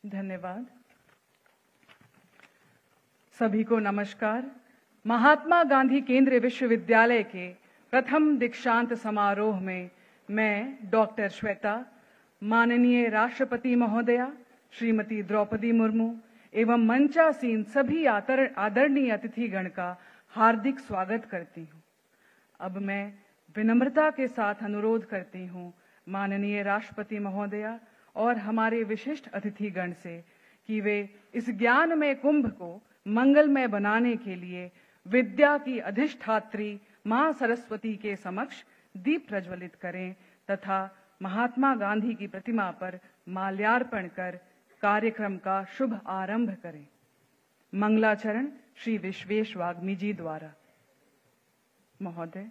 धन्यवाद। सभी को नमस्कार। महात्मा गांधी केंद्रीय विश्वविद्यालय के प्रथम दीक्षांत समारोह में मैं डॉक्टर श्वेता, माननीय राष्ट्रपति महोदया श्रीमती द्रौपदी मुर्मू एवं मंचासीन सभी आदरणीय अतिथिगण का हार्दिक स्वागत करती हूँ। अब मैं विनम्रता के साथ अनुरोध करती हूँ माननीय राष्ट्रपति महोदया और हमारे विशिष्ट अतिथिगण से कि वे इस ज्ञानमय कुंभ को मंगलमय बनाने के लिए विद्या की अधिष्ठात्री मां सरस्वती के समक्ष दीप प्रज्वलित करें तथा महात्मा गांधी की प्रतिमा पर माल्यार्पण कर कार्यक्रम का शुभ आरंभ करें। मंगलाचरण श्री विश्वेश वाग्मी जी द्वारा। महोदय।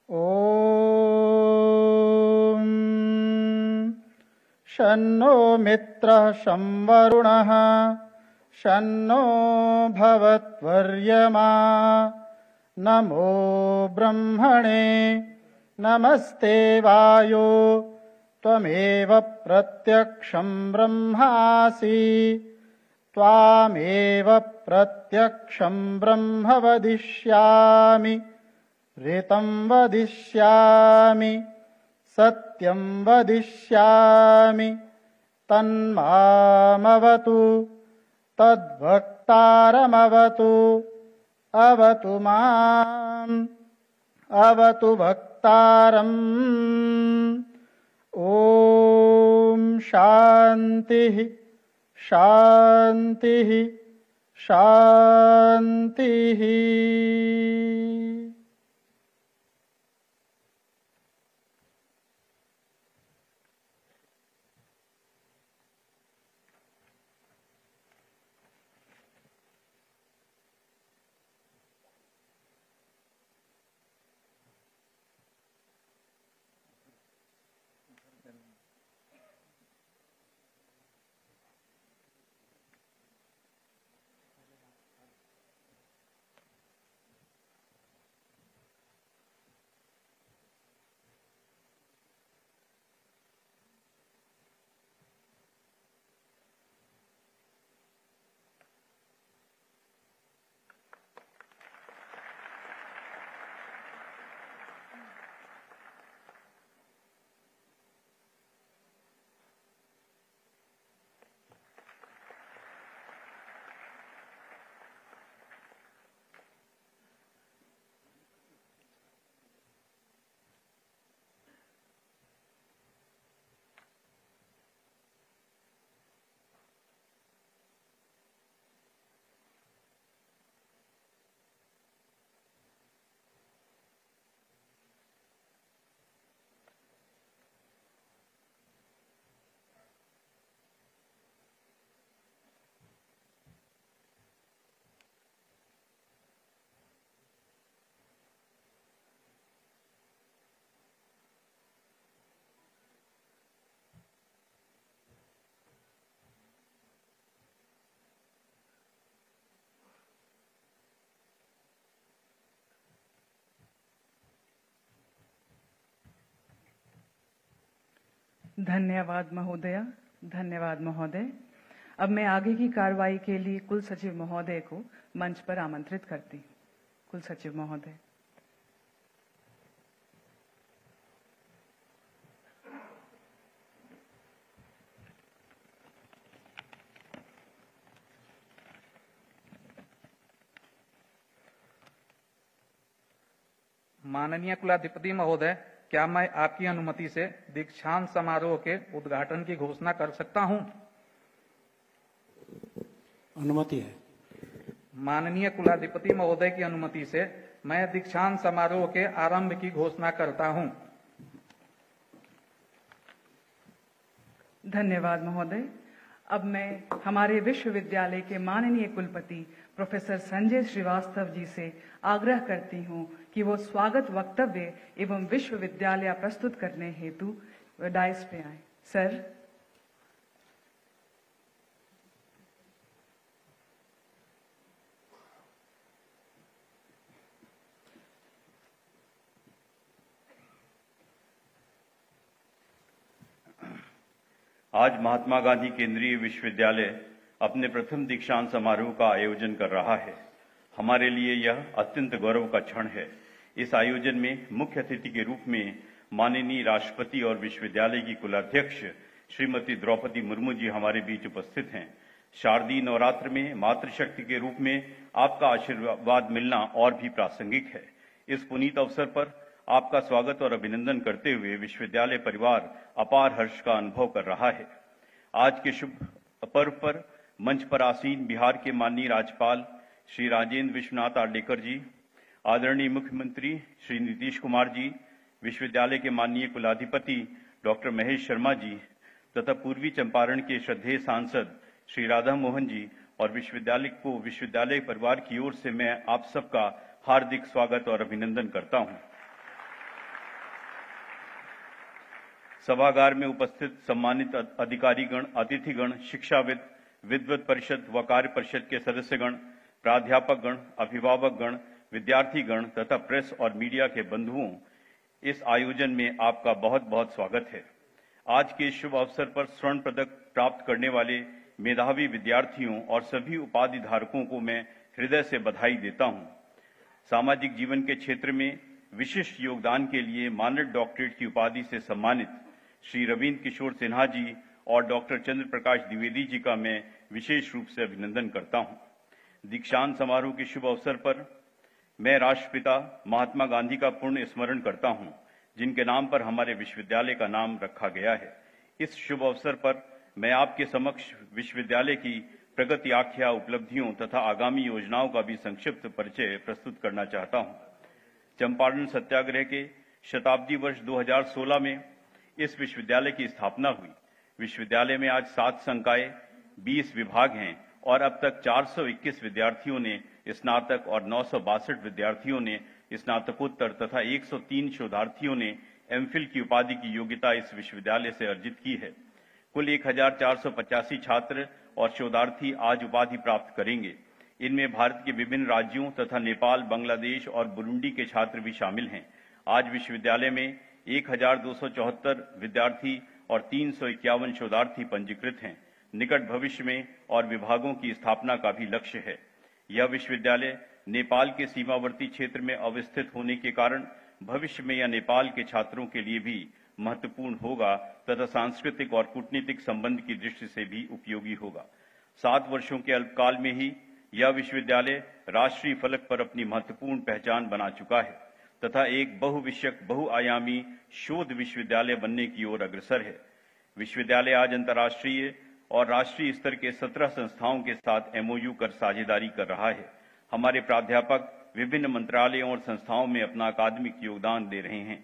ॐ शन्नो मित्रः शं वरुणः शन्नो भवत्वर्यमा नमो ब्रह्मणे नमस्ते वायो त्वमेव प्रत्यक्षं ब्रह्मासि त्वामेव प्रत्यक्षं ब्रह्म वदिष्यामि ऋतं वदिष्यामि सत्यं वदिष्यामि तन्मामवतु तद्वक्तारमवतु अवतु माम् अवतु वक्तारम्। ॐ शान्तिः शान्तिः शान्तिः। धन्यवाद महोदया। धन्यवाद महोदय। अब मैं आगे की कार्रवाई के लिए कुल सचिव महोदय को मंच पर आमंत्रित करती हूँ। कुल सचिव महोदय। माननीय कुलाधिपति महोदय, क्या मैं आपकी अनुमति से दीक्षांत समारोह के उद्घाटन की घोषणा कर सकता हूं? अनुमति है। माननीय कुलाधिपति महोदय की अनुमति से मैं दीक्षांत समारोह के आरंभ की घोषणा करता हूं। धन्यवाद महोदय। अब मैं हमारे विश्वविद्यालय के माननीय कुलपति प्रोफेसर संजय श्रीवास्तव जी से आग्रह करती हूं कि वो स्वागत वक्तव्य एवं विश्वविद्यालय प्रस्तुत करने हेतु डायस पे आए। सर। आज महात्मा गांधी केंद्रीय विश्वविद्यालय अपने प्रथम दीक्षांत समारोह का आयोजन कर रहा है। हमारे लिए यह अत्यंत गौरव का क्षण है। इस आयोजन में मुख्य अतिथि के रूप में माननीय राष्ट्रपति और विश्वविद्यालय की कुलाध्यक्ष श्रीमती द्रौपदी मुर्मू जी हमारे बीच उपस्थित हैं। शारदीय नवरात्र में मातृशक्ति के रूप में आपका आशीर्वाद मिलना और भी प्रासंगिक है। इस पुनीत अवसर पर आपका स्वागत और अभिनंदन करते हुए विश्वविद्यालय परिवार अपार हर्ष का अनुभव कर रहा है। आज के शुभ पर्व पर मंच पर आसीन बिहार के माननीय राज्यपाल श्री राजेंद्र विश्वनाथ आर्लेकर जी, आदरणीय मुख्यमंत्री श्री नीतीश कुमार जी, विश्वविद्यालय के माननीय कुलाधिपति डॉक्टर महेश शर्मा जी तथा पूर्वी चंपारण के श्रद्धेय सांसद श्री राधा मोहन जी और विश्वविद्यालय परिवार की ओर से मैं आप सबका हार्दिक स्वागत और अभिनंदन करता हूं। सभागार में उपस्थित सम्मानित अधिकारीगण, अतिथिगण, शिक्षाविद, विद्वत परिषद व कार्य परिषद के सदस्यगण, प्राध्यापकगण, अभिभावकगण, विद्यार्थीगण तथा प्रेस और मीडिया के बंधुओं, इस आयोजन में आपका बहुत बहुत स्वागत है। आज के शुभ अवसर पर स्वर्ण पदक प्राप्त करने वाले मेधावी विद्यार्थियों और सभी उपाधि धारकों को मैं हृदय से बधाई देता हूं। सामाजिक जीवन के क्षेत्र में विशिष्ट योगदान के लिए मानद डॉक्टरेट की उपाधि से सम्मानित श्री रविंद्र किशोर सिन्हा जी और डॉक्टर चंद्र प्रकाश द्विवेदी जी का मैं विशेष रूप से अभिनंदन करता हूं। दीक्षांत समारोह के शुभ अवसर पर मैं राष्ट्रपिता महात्मा गांधी का पुण्य स्मरण करता हूं, जिनके नाम पर हमारे विश्वविद्यालय का नाम रखा गया है। इस शुभ अवसर पर मैं आपके समक्ष विश्वविद्यालय की प्रगति आख्या, उपलब्धियों तथा आगामी योजनाओं का भी संक्षिप्त परिचय प्रस्तुत करना चाहता हूं। चंपारण सत्याग्रह के शताब्दी वर्ष 2016 में इस विश्वविद्यालय की स्थापना हुई। विश्वविद्यालय में आज 7 संकाय, 20 विभाग हैं और अब तक 421 विद्यार्थियों ने स्नातक और 962 विद्यार्थियों ने स्नातकोत्तर तथा 103 शोधार्थियों ने एमफिल की उपाधि की योग्यता इस विश्वविद्यालय से अर्जित की है। कुल 1485 छात्र और शोधार्थी आज उपाधि प्राप्त करेंगे। इनमें भारत के विभिन्न राज्यों तथा नेपाल, बांग्लादेश और बुरुंडी के छात्र भी शामिल हैं। आज विश्वविद्यालय में 1274 विद्यार्थी और 351 शोधार्थी पंजीकृत हैं। निकट भविष्य में और विभागों की स्थापना का भी लक्ष्य है। यह विश्वविद्यालय नेपाल के सीमावर्ती क्षेत्र में अवस्थित होने के कारण भविष्य में यह नेपाल के छात्रों के लिए भी महत्वपूर्ण होगा तथा सांस्कृतिक और कूटनीतिक संबंध की दृष्टि से भी उपयोगी होगा। 7 वर्षों के अल्पकाल में ही यह विश्वविद्यालय राष्ट्रीय फलक पर अपनी महत्वपूर्ण पहचान बना चुका है तथा एक बहुविषयक, बहुआयामी शोध विश्वविद्यालय बनने की ओर अग्रसर है। विश्वविद्यालय आज अंतर्राष्ट्रीय और राष्ट्रीय स्तर के 17 संस्थाओं के साथ MOU कर साझेदारी कर रहा है। हमारे प्राध्यापक विभिन्न मंत्रालयों और संस्थाओं में अपना अकादमिक योगदान दे रहे हैं।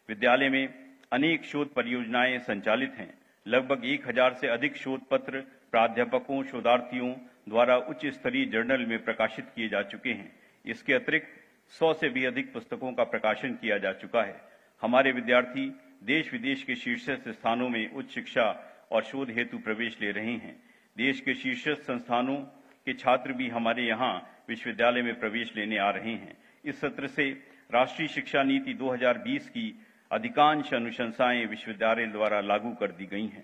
विद्यालय में अनेक शोध परियोजनाएं संचालित हैं। लगभग 1000 से अधिक शोध पत्र प्राध्यापकों, शोधार्थियों द्वारा उच्च स्तरीय जर्नल में प्रकाशित किए जा चुके हैं। इसके अतिरिक्त 100 से भी अधिक पुस्तकों का प्रकाशन किया जा चुका है। हमारे विद्यार्थी देश विदेश के शीर्षस्थ स्थानों में उच्च शिक्षा और शोध हेतु प्रवेश ले रहे हैं। देश के शीर्षस्थ संस्थानों के छात्र भी हमारे यहाँ विश्वविद्यालय में प्रवेश लेने आ रहे हैं। इस सत्र से राष्ट्रीय शिक्षा नीति 2020 की अधिकांश अनुशंसाएं विश्वविद्यालय द्वारा लागू कर दी गई हैं।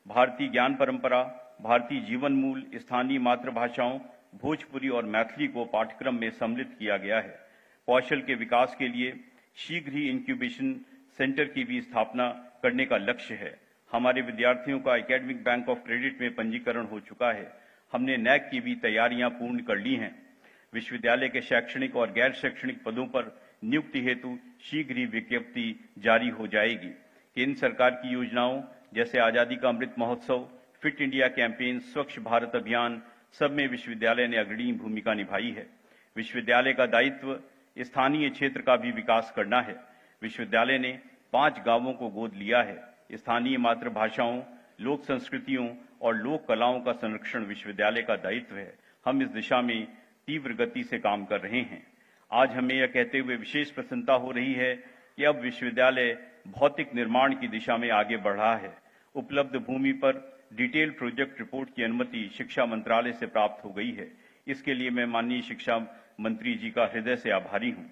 भारतीय ज्ञान परंपरा, भारतीय जीवन मूल, स्थानीय मातृभाषाओं भोजपुरी और मैथिली को पाठ्यक्रम में सम्मिलित किया गया है। कौशल के विकास के लिए शीघ्र ही इंक्यूबेशन सेंटर की भी स्थापना करने का लक्ष्य है। हमारे विद्यार्थियों का एकेडमिक बैंक ऑफ क्रेडिट में पंजीकरण हो चुका है। हमने NAC की भी तैयारियां पूर्ण कर ली हैं। विश्वविद्यालय के शैक्षणिक और गैर शैक्षणिक पदों पर नियुक्ति हेतु शीघ्र ही विज्ञप्ति जारी हो जाएगी। केंद्र सरकार की योजनाओं जैसे आजादी का Amrit Mahotsav, fit India campaign, स्वच्छ भारत अभियान, सब में विश्वविद्यालय ने अग्रणी भूमिका निभाई है। विश्वविद्यालय का दायित्व स्थानीय क्षेत्र का भी विकास करना है। विश्वविद्यालय ने 5 गांवों को गोद लिया है। स्थानीय मातृभाषाओं, लोक संस्कृतियों और लोक कलाओं का संरक्षण विश्वविद्यालय का दायित्व है। हम इस दिशा में तीव्र गति से काम कर रहे हैं। आज हमें यह कहते हुए विशेष प्रसन्नता हो रही है कि अब विश्वविद्यालय भौतिक निर्माण की दिशा में आगे बढ़ रहा है। उपलब्ध भूमि पर डिटेल प्रोजेक्ट रिपोर्ट की अनुमति शिक्षा मंत्रालय से प्राप्त हो गई है। इसके लिए मैं माननीय शिक्षा मंत्री जी का हृदय से आभारी हूं।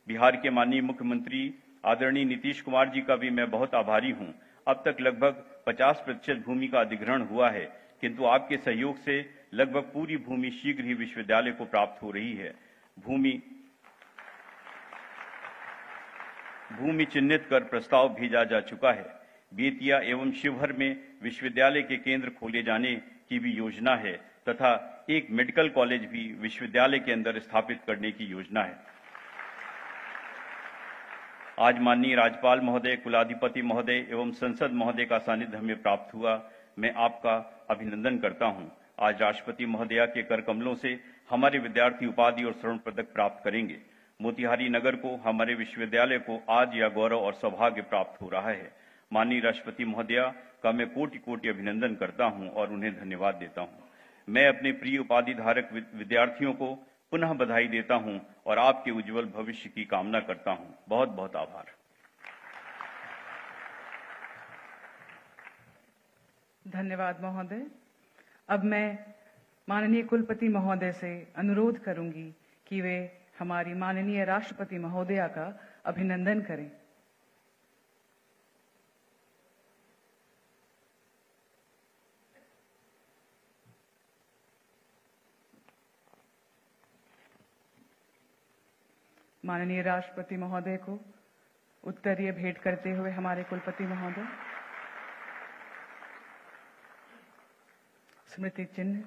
बिहार के माननीय मुख्यमंत्री आदरणीय नीतीश कुमार जी का भी मैं बहुत आभारी हूं। अब तक लगभग 50% भूमि का अधिग्रहण हुआ है, किंतु आपके सहयोग से लगभग पूरी भूमि शीघ्र ही विश्वविद्यालय को प्राप्त हो रही है। भूमि चिन्हित कर प्रस्ताव भेजा जा चुका है। बेतिया एवं शिवहर में विश्वविद्यालय के केंद्र खोले जाने की भी योजना है तथा एक मेडिकल कॉलेज भी विश्वविद्यालय के अंदर स्थापित करने की योजना है। आज माननीय राज्यपाल महोदय, कुलाधिपति महोदय एवं संसद महोदय का सानिध्य हमें प्राप्त हुआ। मैं आपका अभिनंदन करता हूं। आज राष्ट्रपति महोदया के कर कमलों से हमारे विद्यार्थी उपाधि और स्वर्ण पदक प्राप्त करेंगे। मोतिहारी नगर को, हमारे विश्वविद्यालय को आज यह गौरव और सौभाग्य प्राप्त हो रहा है। माननीय राष्ट्रपति महोदया का मैं कोटि कोटि अभिनंदन करता हूं और उन्हें धन्यवाद देता हूं। मैं अपने प्रिय उपाधि धारक विद्यार्थियों को पुनः बधाई देता हूं और आपके उज्जवल भविष्य की कामना करता हूं। बहुत बहुत आभार। धन्यवाद महोदय। अब मैं माननीय कुलपति महोदय से अनुरोध करूंगी कि वे हमारी माननीय राष्ट्रपति महोदया का अभिनंदन करें। माननीय राष्ट्रपति महोदय को उत्तरीय भेंट करते हुए हमारे कुलपति महोदय स्मृति चिन्ह,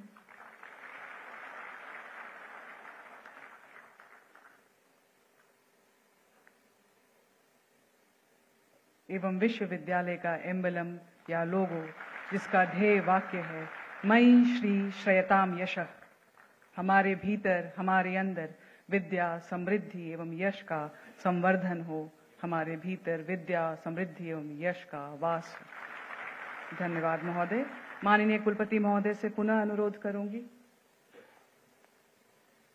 एवं विश्वविद्यालय का एम्बलम या लोगो जिसका ध्येय वाक्य है मयि श्री श्रयताम यशः, हमारे भीतर हमारे अंदर विद्या समृद्धि एवं यश का संवर्धन हो, हमारे भीतर विद्या समृद्धि एवं यश का वास हो। धन्यवाद महोदय। माननीय कुलपति महोदय से पुनः अनुरोध करूंगी,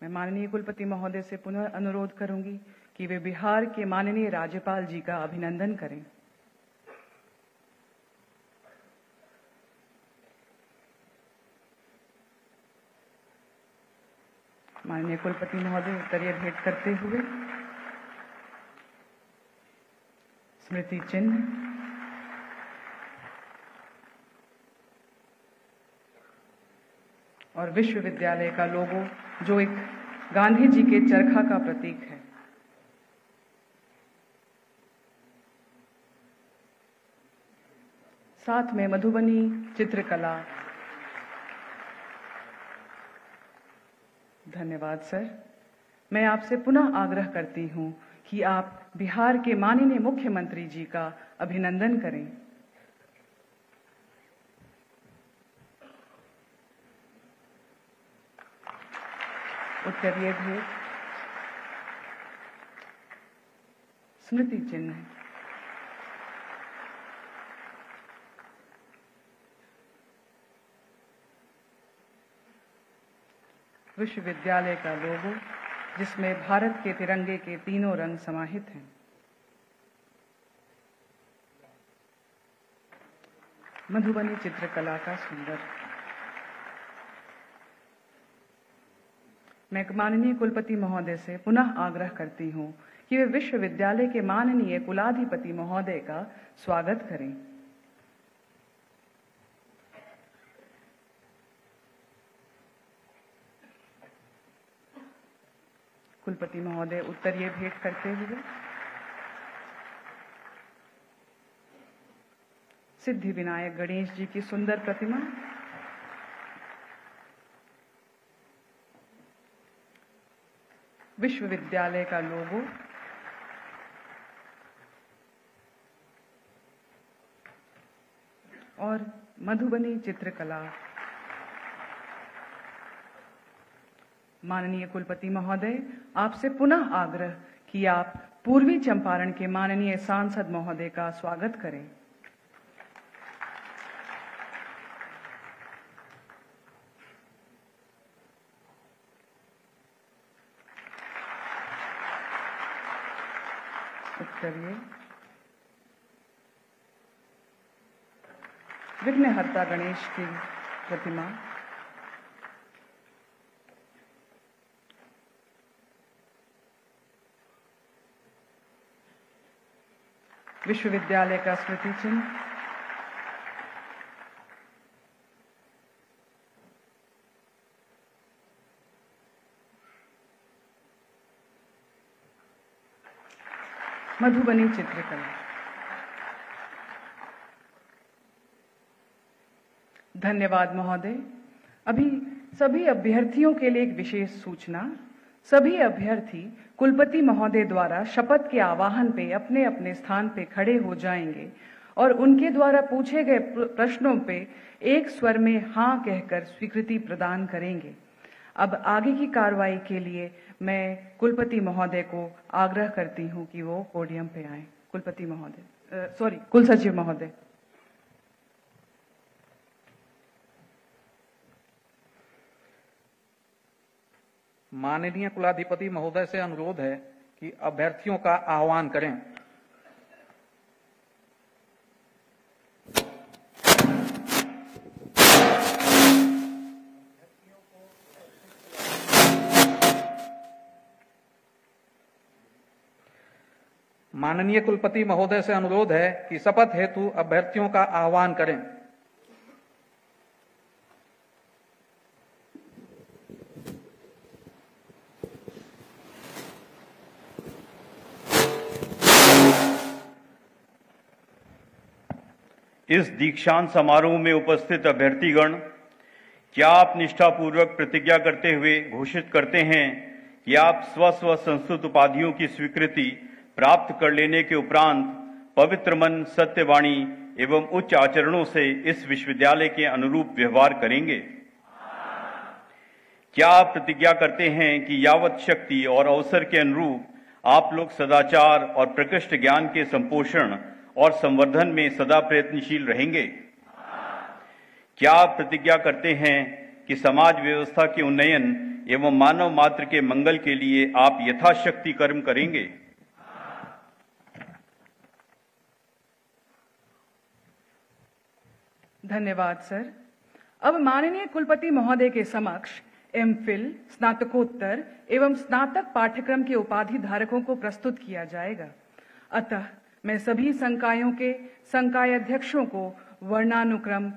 मैं माननीय कुलपति महोदय से पुनः अनुरोध करूंगी कि वे बिहार के माननीय राज्यपाल जी का अभिनंदन करें। माननीय कुलपति महोदय उत्तरीय भेंट करते हुए स्मृति चिन्ह, और विश्वविद्यालय का लोगो जो एक गांधी जी के चरखा का प्रतीक है। साथ में मधुबनी चित्रकला। धन्यवाद सर। मैं आपसे पुनः आग्रह करती हूं कि आप बिहार के माननीय मुख्यमंत्री जी का अभिनंदन करें। उत्तरीय भेंट, स्मृति चिन्ह, विश्वविद्यालय का लोगो जिसमें भारत के तिरंगे के तीनों रंग समाहित हैं। मधुबनी चित्रकला का सुंदर। मैं माननीय कुलपति महोदय से पुनः आग्रह करती हूं कि वे विश्वविद्यालय के माननीय कुलाधिपति महोदय का स्वागत करें। कुलपति महोदय उत्तरीय भेंट करते हुए सिद्धि विनायक गणेश जी की सुंदर प्रतिमा, विश्वविद्यालय का लोगो, और मधुबनी चित्रकला। माननीय कुलपति महोदय, आपसे पुनः आग्रह कि आप पूर्वी चंपारण के माननीय सांसद महोदय का स्वागत करें। करिए। विघ्नहर्ता गणेश की प्रतिमा। विश्वविद्यालय का स्मृति चिन्ह। मधुबनी चित्रकला। धन्यवाद महोदय। अभी सभी अभ्यर्थियों के लिए एक विशेष सूचना। सभी अभ्यर्थी कुलपति महोदय द्वारा शपथ के आवाहन पे अपने अपने स्थान पे खड़े हो जाएंगे और उनके द्वारा पूछे गए प्रश्नों पे एक स्वर में हाँ कहकर स्वीकृति प्रदान करेंगे। अब आगे की कार्रवाई के लिए मैं कुलपति महोदय को आग्रह करती हूं कि वो पोडियम पे आए। कुलपति महोदय, कुलसचिव महोदय। माननीय कुलाधिपति महोदय से अनुरोध है कि अभ्यर्थियों का आह्वान करें। माननीय कुलपति महोदय से अनुरोध है कि शपथ हेतु अभ्यर्थियों का आह्वान करें। इस दीक्षांत समारोह में उपस्थित अभ्यर्थीगण, क्या आप निष्ठापूर्वक प्रतिज्ञा करते हुए घोषित करते हैं कि आप स्व संस्तुत उपाधियों की स्वीकृति प्राप्त कर लेने के उपरांत पवित्र मन, सत्यवाणी एवं उच्च आचरणों से इस विश्वविद्यालय के अनुरूप व्यवहार करेंगे? क्या आप प्रतिज्ञा करते हैं कि यावत शक्ति और अवसर के अनुरूप आप लोग सदाचार और प्रकृष्ट ज्ञान के संपोषण और संवर्धन में सदा प्रयत्नशील रहेंगे? क्या आप प्रतिज्ञा करते हैं कि समाज व्यवस्था के उन्नयन एवं मानव मात्र के मंगल के लिए आप यथाशक्ति कर्म करेंगे? धन्यवाद सर। अब माननीय कुलपति महोदय के समक्ष एमफिल, स्नातकोत्तर एवं स्नातक पाठ्यक्रम के उपाधि धारकों को प्रस्तुत किया जाएगा। अतः मैं सभी संकायों के संकाय अध्यक्षों को वर्णानुक्रम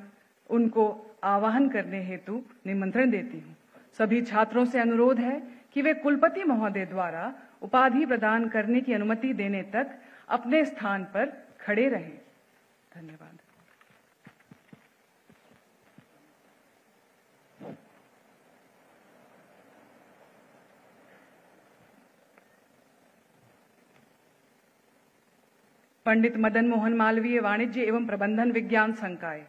उनको आवाहन करने हेतु निमंत्रण देती हूँ। सभी छात्रों से अनुरोध है कि वे कुलपति महोदय द्वारा उपाधि प्रदान करने की अनुमति देने तक अपने स्थान पर खड़े रहें। धन्यवाद। पंडित मदन मोहन मालवीय वाणिज्य एवं प्रबंधन विज्ञान संकाय।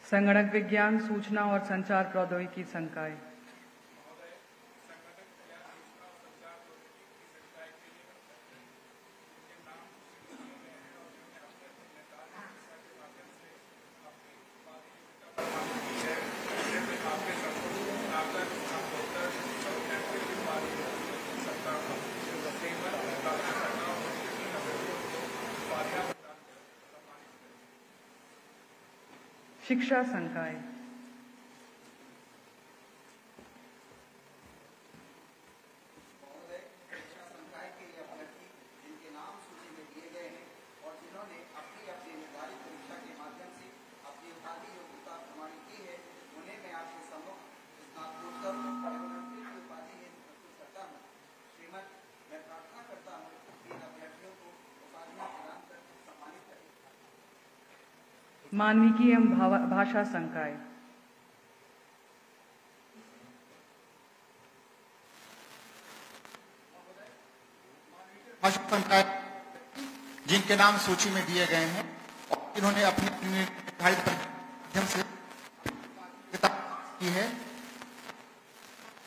संगणक विज्ञान, सूचना और संचार प्रौद्योगिकी संकाय। शिक्षा संकाय। मानविकी एवं भाषा संकाय, भाषा संकाय जिनके नाम सूची में दिए गए हैं और इन्होंने अपनी निर्धारित माध्यम से की है,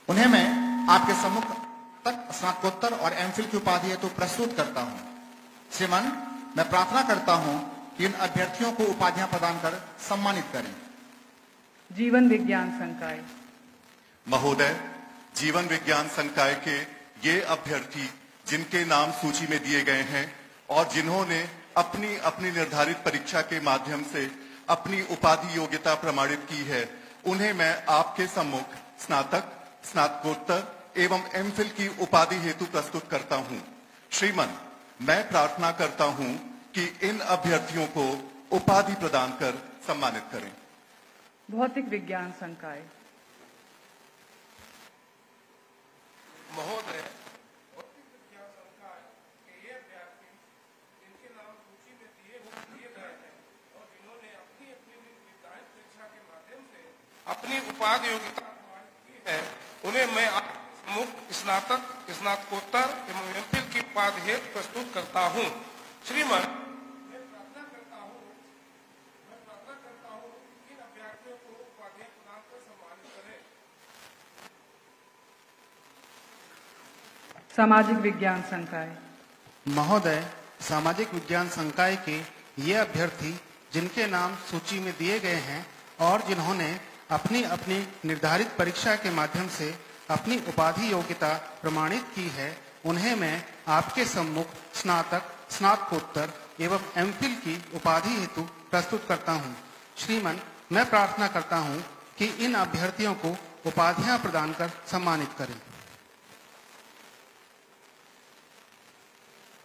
उन्हें मैं आपके सम्मुख तक स्नातकोत्तर और एमफिल की उपाधि हेतु प्रस्तुत करता हूं। श्रीमान, मैं प्रार्थना करता हूं कि इन अभ्यर्थियों को उपाधियां प्रदान कर सम्मानित करें। जीवन विज्ञान संकाय, महोदय, जीवन विज्ञान संकाय के ये अभ्यर्थी जिनके नाम सूची में दिए गए हैं और जिन्होंने अपनी अपनी निर्धारित परीक्षा के माध्यम से अपनी उपाधि योग्यता प्रमाणित की है, उन्हें मैं आपके सम्मुख स्नातक, स्नातकोत्तर एवं एमफिल की उपाधि हेतु प्रस्तुत करता हूं। श्रीमन, मैं प्रार्थना करता हूं कि इन अभ्यर्थियों को उपाधि प्रदान कर सम्मानित करें। भौतिक विज्ञान संकाय, महोदय, अपनी उपाधि योग्यता की है, उन्हें मैं मुख्य स्नातक, स्नातकोत्तर एवं एमफिल की उपाधि हेतु प्रस्तुत करता हूं। श्रीमान, मैं प्रार्थना करता हूं कि इन अभ्यर्थियों को उपाधियां प्रदान कर सम्मानित करें। सामाजिक विज्ञान संकाय, महोदय, सामाजिक विज्ञान संकाय के ये अभ्यर्थी जिनके नाम सूची में दिए गए हैं और जिन्होंने अपनी अपनी निर्धारित परीक्षा के माध्यम से अपनी उपाधि योग्यता प्रमाणित की है, उन्हें मैं आपके सम्मुख स्नातक, स्नातकोत्तर एवं एमफिल की उपाधि हेतु प्रस्तुत करता हूं। श्रीमन, मैं प्रार्थना करता हूं कि इन अभ्यर्थियों को उपाधियां प्रदान कर सम्मानित करें।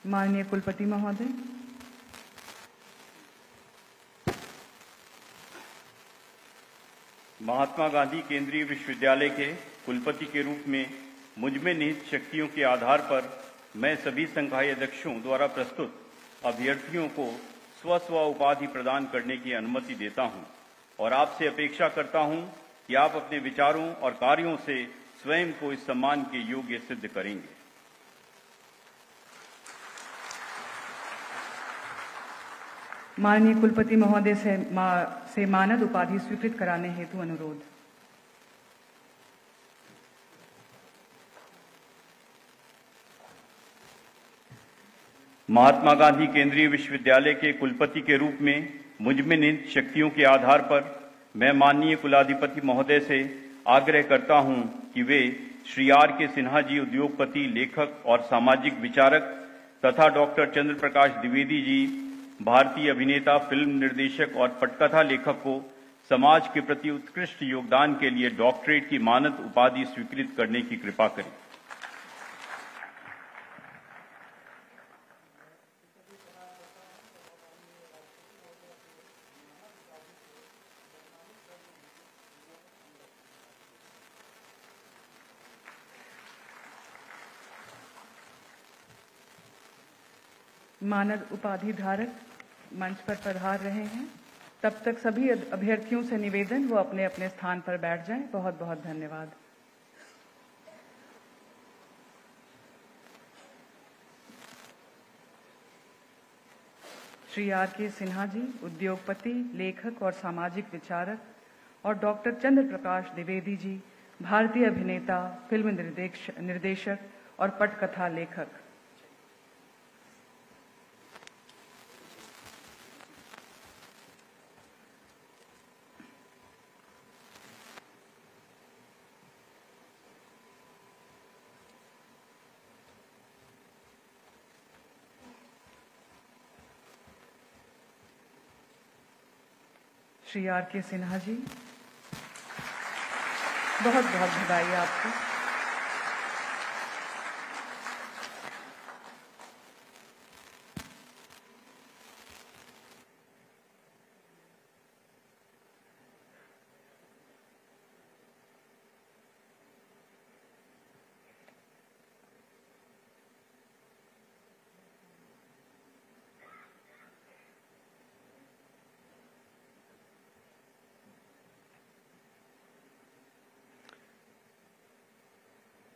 माननीय कुलपति महोदय, महात्मा गांधी केंद्रीय विश्वविद्यालय के कुलपति के रूप में मुझमें निहित शक्तियों के आधार पर मैं सभी संकाय अध्यक्षों द्वारा प्रस्तुत अभ्यर्थियों को स्व उपाधि प्रदान करने की अनुमति देता हूं और आपसे अपेक्षा करता हूं कि आप अपने विचारों और कार्यों से स्वयं को इस सम्मान के योग्य सिद्ध करेंगे। माननीय कुलपति महोदय से मानद उपाधि स्वीकृत कराने हेतु अनुरोध। महात्मा गांधी केंद्रीय विश्वविद्यालय के कुलपति के रूप में मुझमें निहित शक्तियों के आधार पर मैं माननीय कुलाधिपति महोदय से आग्रह करता हूं कि वे श्री आर के सिन्हा जी उद्योगपति, लेखक और सामाजिक विचारक तथा डॉक्टर चंद्र प्रकाश द्विवेदी जी भारतीय अभिनेता, फिल्म निर्देशक और पटकथा लेखक को समाज के प्रति उत्कृष्ट योगदान के लिए डॉक्टरेट की मानद उपाधि स्वीकृत करने की कृपा करें। मानद उपाधि धारक मंच पर पधार रहे हैं। तब तक सभी अभ्यर्थियों से निवेदन वो अपने अपने स्थान पर बैठ जाएं। बहुत बहुत धन्यवाद। श्री आर के सिन्हा जी उद्योगपति, लेखक और सामाजिक विचारक और डॉक्टर चंद्र प्रकाश द्विवेदी जी भारतीय अभिनेता, फिल्म निर्देशक और पटकथा लेखक। श्री आर के सिन्हा जी, बहुत बहुत बधाई आपको।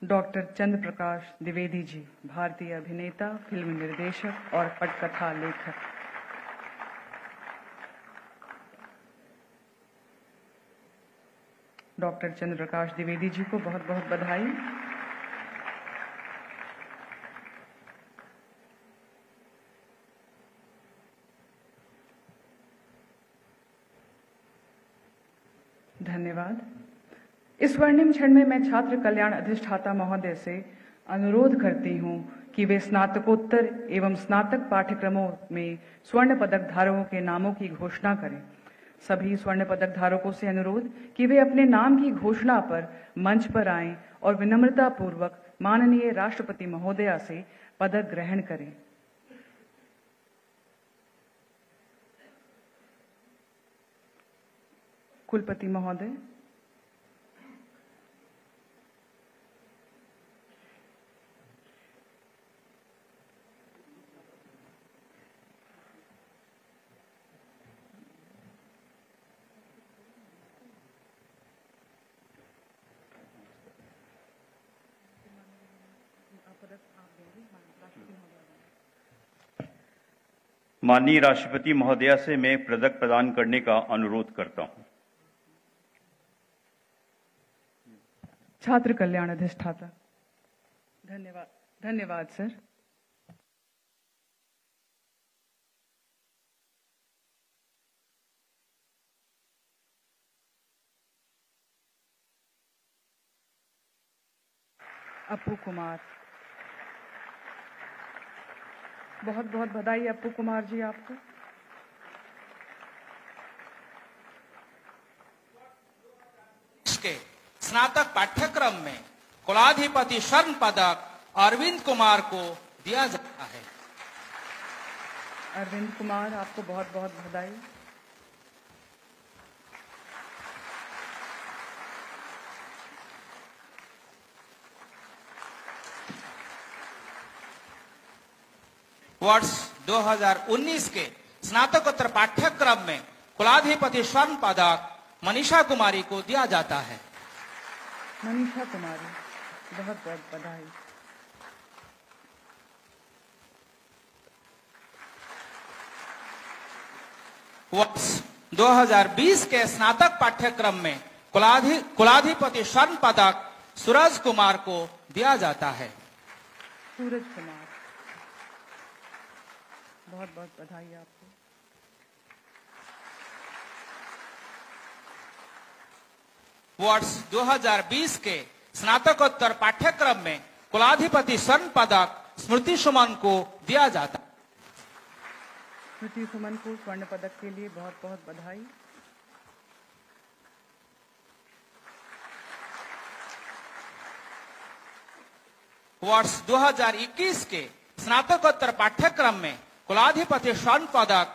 डॉक्टर चंद्र प्रकाश द्विवेदी जी, भारतीय अभिनेता, फिल्म निर्देशक और पटकथा लेखक। डॉक्टर चंद्र प्रकाश द्विवेदी जी को बहुत बहुत बधाई। धन्यवाद। इस स्वर्णिम क्षण में मैं छात्र कल्याण अधिष्ठाता महोदय से अनुरोध करती हूं कि वे स्नातकोत्तर एवं स्नातक पाठ्यक्रमों में स्वर्ण पदक धारकों के नामों की घोषणा करें। सभी स्वर्ण पदक धारकों से अनुरोध कि वे अपने नाम की घोषणा पर मंच पर आएं और विनम्रता पूर्वक माननीय राष्ट्रपति महोदया से पदक ग्रहण करें। कुलपति महोदय, माननीय राष्ट्रपति महोदया से मैं पदक प्रदान करने का अनुरोध करता हूं। छात्र कल्याण अधिष्ठाता। धन्यवाद। धन्यवाद सर। अप्पू कुमार, बहुत बहुत बधाई अप्पू कुमार जी आपको। इसके स्नातक पाठ्यक्रम में कुलाधिपति स्वर्ण पदक अरविंद कुमार को दिया जाता है। अरविंद कुमार, आपको बहुत बहुत बधाई। वर्ष 2019 के स्नातकोत्तर पाठ्यक्रम में कुलाधिपति स्वर्ण पदक मनीषा कुमारी को दिया जाता है। मनीषा कुमारी, बहुत बहुत बधाई। वर्ष 2020 के स्नातक पाठ्यक्रम में कुलाधिपति स्वर्ण पदक सूरज कुमार को दिया जाता है। सूरज कुमार, बहुत बहुत बधाई आपको। वर्ष 2020 के स्नातकोत्तर पाठ्यक्रम में कुलाधिपति स्वर्ण पदक स्मृति सुमन को दिया जाता है। स्मृति सुमन को स्वर्ण पदक के लिए बहुत बहुत बधाई। वर्ष 2021 के स्नातकोत्तर पाठ्यक्रम में कुलाधिपति स्वर्ण पदक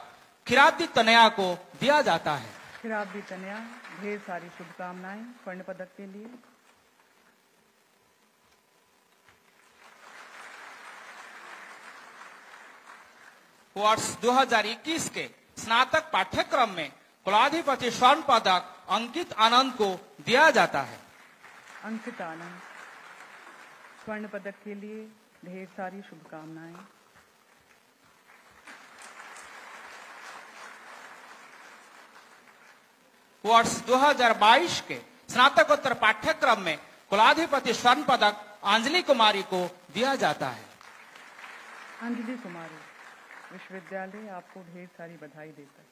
खिराती तनया को दिया जाता है। खिराती तनया, ढेर सारी शुभकामनाएं स्वर्ण पदक के लिए। वर्ष 2021 के स्नातक पाठ्यक्रम में कुलाधिपति स्वर्ण पदक अंकित आनंद को दिया जाता है। अंकित आनंद, स्वर्ण पदक के लिए ढेर सारी शुभकामनाएं। वर्ष 2022 के स्नातकोत्तर पाठ्यक्रम में कुलाधिपति स्वर्ण पदक अंजलि कुमारी को दिया जाता है। अंजलि कुमारी, विश्वविद्यालय आपको ढेर सारी बधाई देता है।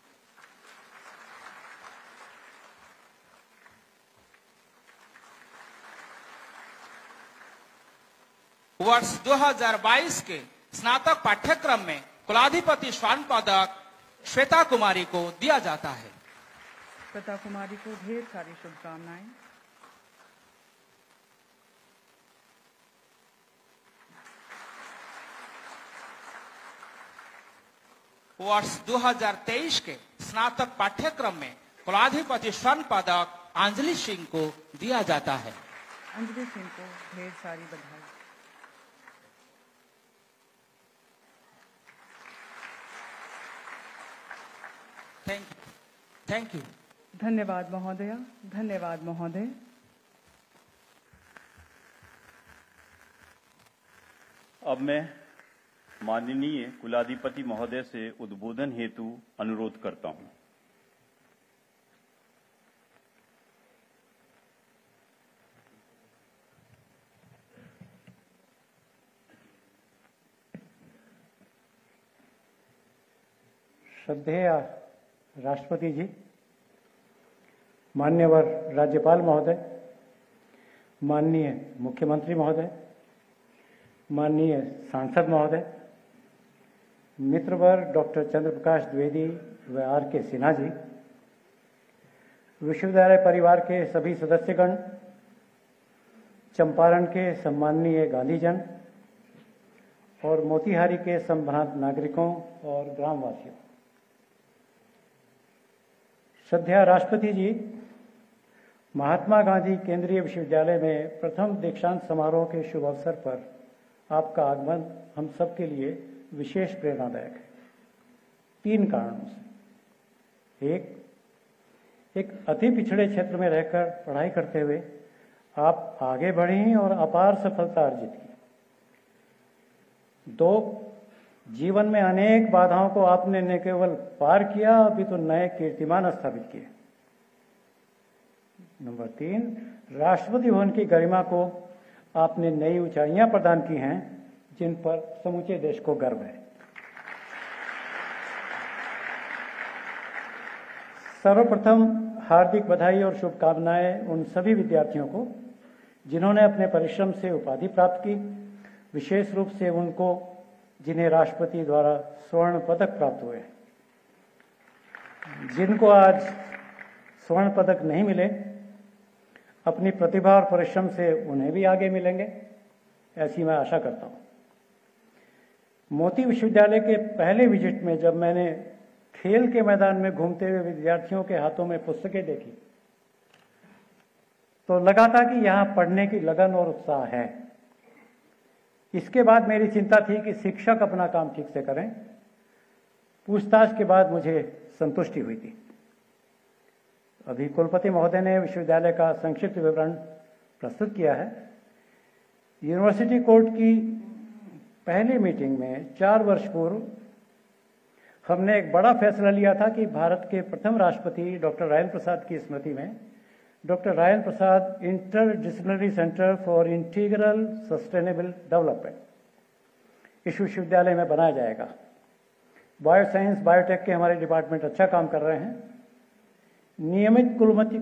वर्ष 2022 के स्नातक पाठ्यक्रम में कुलाधिपति स्वर्ण पदक श्वेता कुमारी को दिया जाता है। श्वेता कुमारी को ढेर सारी शुभकामनाएं। वर्ष 2023 के स्नातक पाठ्यक्रम में कुलाधिपति स्वर्ण पदक अंजलि सिंह को दिया जाता है। अंजलि सिंह को ढेर सारी बधाई। Thank you. धन्यवाद महोदया, धन्यवाद महोदय। अब मैं माननीय कुलाधिपति महोदय से उद्बोधन हेतु अनुरोध करता हूं। श्रद्धेय राष्ट्रपति जी, मान्यवर राज्यपाल महोदय, माननीय मुख्यमंत्री महोदय, माननीय सांसद महोदय, मित्रवर डॉक्टर चंद्रप्रकाश द्विवेदी व R.K. सिन्हा जी, विश्वविद्यालय परिवार के सभी सदस्यगण, चंपारण के सम्माननीय गांधीजन और मोतिहारी के संभ्रांत नागरिकों और ग्रामवासियों, श्रद्धेय राष्ट्रपति जी, महात्मा गांधी केंद्रीय विश्वविद्यालय में प्रथम दीक्षांत समारोह के शुभ अवसर पर आपका आगमन हम सबके लिए विशेष प्रेरणादायक है, 3 कारणों से। एक अति पिछड़े क्षेत्र में रहकर पढ़ाई करते हुए आप आगे बढ़ी और अपार सफलता अर्जित की। 2, जीवन में अनेक बाधाओं को आपने न केवल पार किया, अभी तो नए कीर्तिमान स्थापित किए। नंबर 3, राष्ट्रपति भवन की गरिमा को आपने नई ऊंचाइयां प्रदान की हैं, जिन पर समूचे देश को गर्व है। सर्वप्रथम हार्दिक बधाई और शुभकामनाएं उन सभी विद्यार्थियों को जिन्होंने अपने परिश्रम से उपाधि प्राप्त की, विशेष रूप से उनको जिन्हें राष्ट्रपति द्वारा स्वर्ण पदक प्राप्त हुए। जिनको आज स्वर्ण पदक नहीं मिले, अपनी प्रतिभा और परिश्रम से उन्हें भी आगे मिलेंगे, ऐसी मैं आशा करता हूं। मोती विश्वविद्यालय के पहले विजिट में जब मैंने खेल के मैदान में घूमते हुए विद्यार्थियों के हाथों में पुस्तकें देखी, तो लगा था कि यहां पढ़ने की लगन और उत्साह है। इसके बाद मेरी चिंता थी कि शिक्षक अपना काम ठीक से करें। पूछताछ के बाद मुझे संतुष्टि हुई थी। अभी कुलपति महोदय ने विश्वविद्यालय का संक्षिप्त विवरण प्रस्तुत किया है। यूनिवर्सिटी कोर्ट की पहली मीटिंग में 4 वर्ष पूर्व हमने एक बड़ा फैसला लिया था कि भारत के प्रथम राष्ट्रपति डॉक्टर राजेंद्र प्रसाद की स्मृति में doctor Rajendra Prasad interdisciplinary centre for integral sustainable development इस विश्वविद्यालय में बनाया जाएगा। बायोसाइंस बायोटेक के हमारे डिपार्टमेंट अच्छा काम कर रहे हैं। नियमित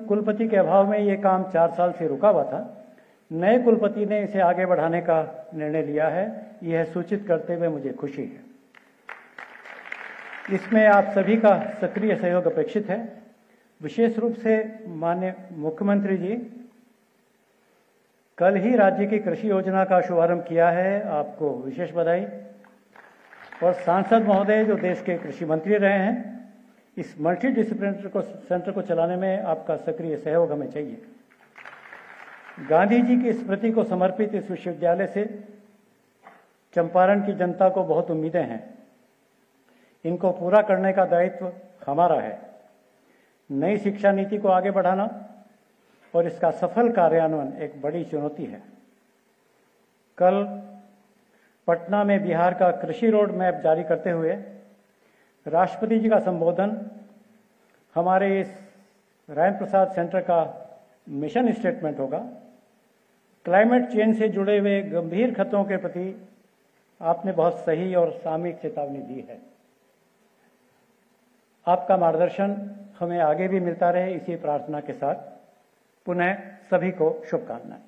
कुलपति के अभाव में ये काम 4 साल से रुका हुआ था। नए कुलपति ने इसे आगे बढ़ाने का निर्णय लिया है, यह सूचित करते हुए मुझे खुशी है। इसमें आप सभी का सक्रिय सहयोग अपेक्षित है। विशेष रूप से माननीय मुख्यमंत्री जी, कल ही राज्य की कृषि योजना का शुभारंभ किया है, आपको विशेष बधाई। और सांसद महोदय जो देश के कृषि मंत्री रहे हैं, इस मल्टी डिसिप्लिनरी सेंटर को चलाने में आपका सक्रिय सहयोग हमें चाहिए। गांधी जी की स्मृति को समर्पित इस विश्वविद्यालय से चंपारण की जनता को बहुत उम्मीदें हैं। इनको पूरा करने का दायित्व हमारा है। नई शिक्षा नीति को आगे बढ़ाना और इसका सफल कार्यान्वयन एक बड़ी चुनौती है। कल पटना में बिहार का कृषि रोड मैप जारी करते हुए राष्ट्रपति जी का संबोधन हमारे इस राजेंद्र प्रसाद सेंटर का मिशन स्टेटमेंट होगा। क्लाइमेट चेंज से जुड़े हुए गंभीर खतरों के प्रति आपने बहुत सही और सामयिक चेतावनी दी है। आपका मार्गदर्शन हमें आगे भी मिलता रहे, इसी प्रार्थना के साथ पुनः सभी को शुभकामनाएं।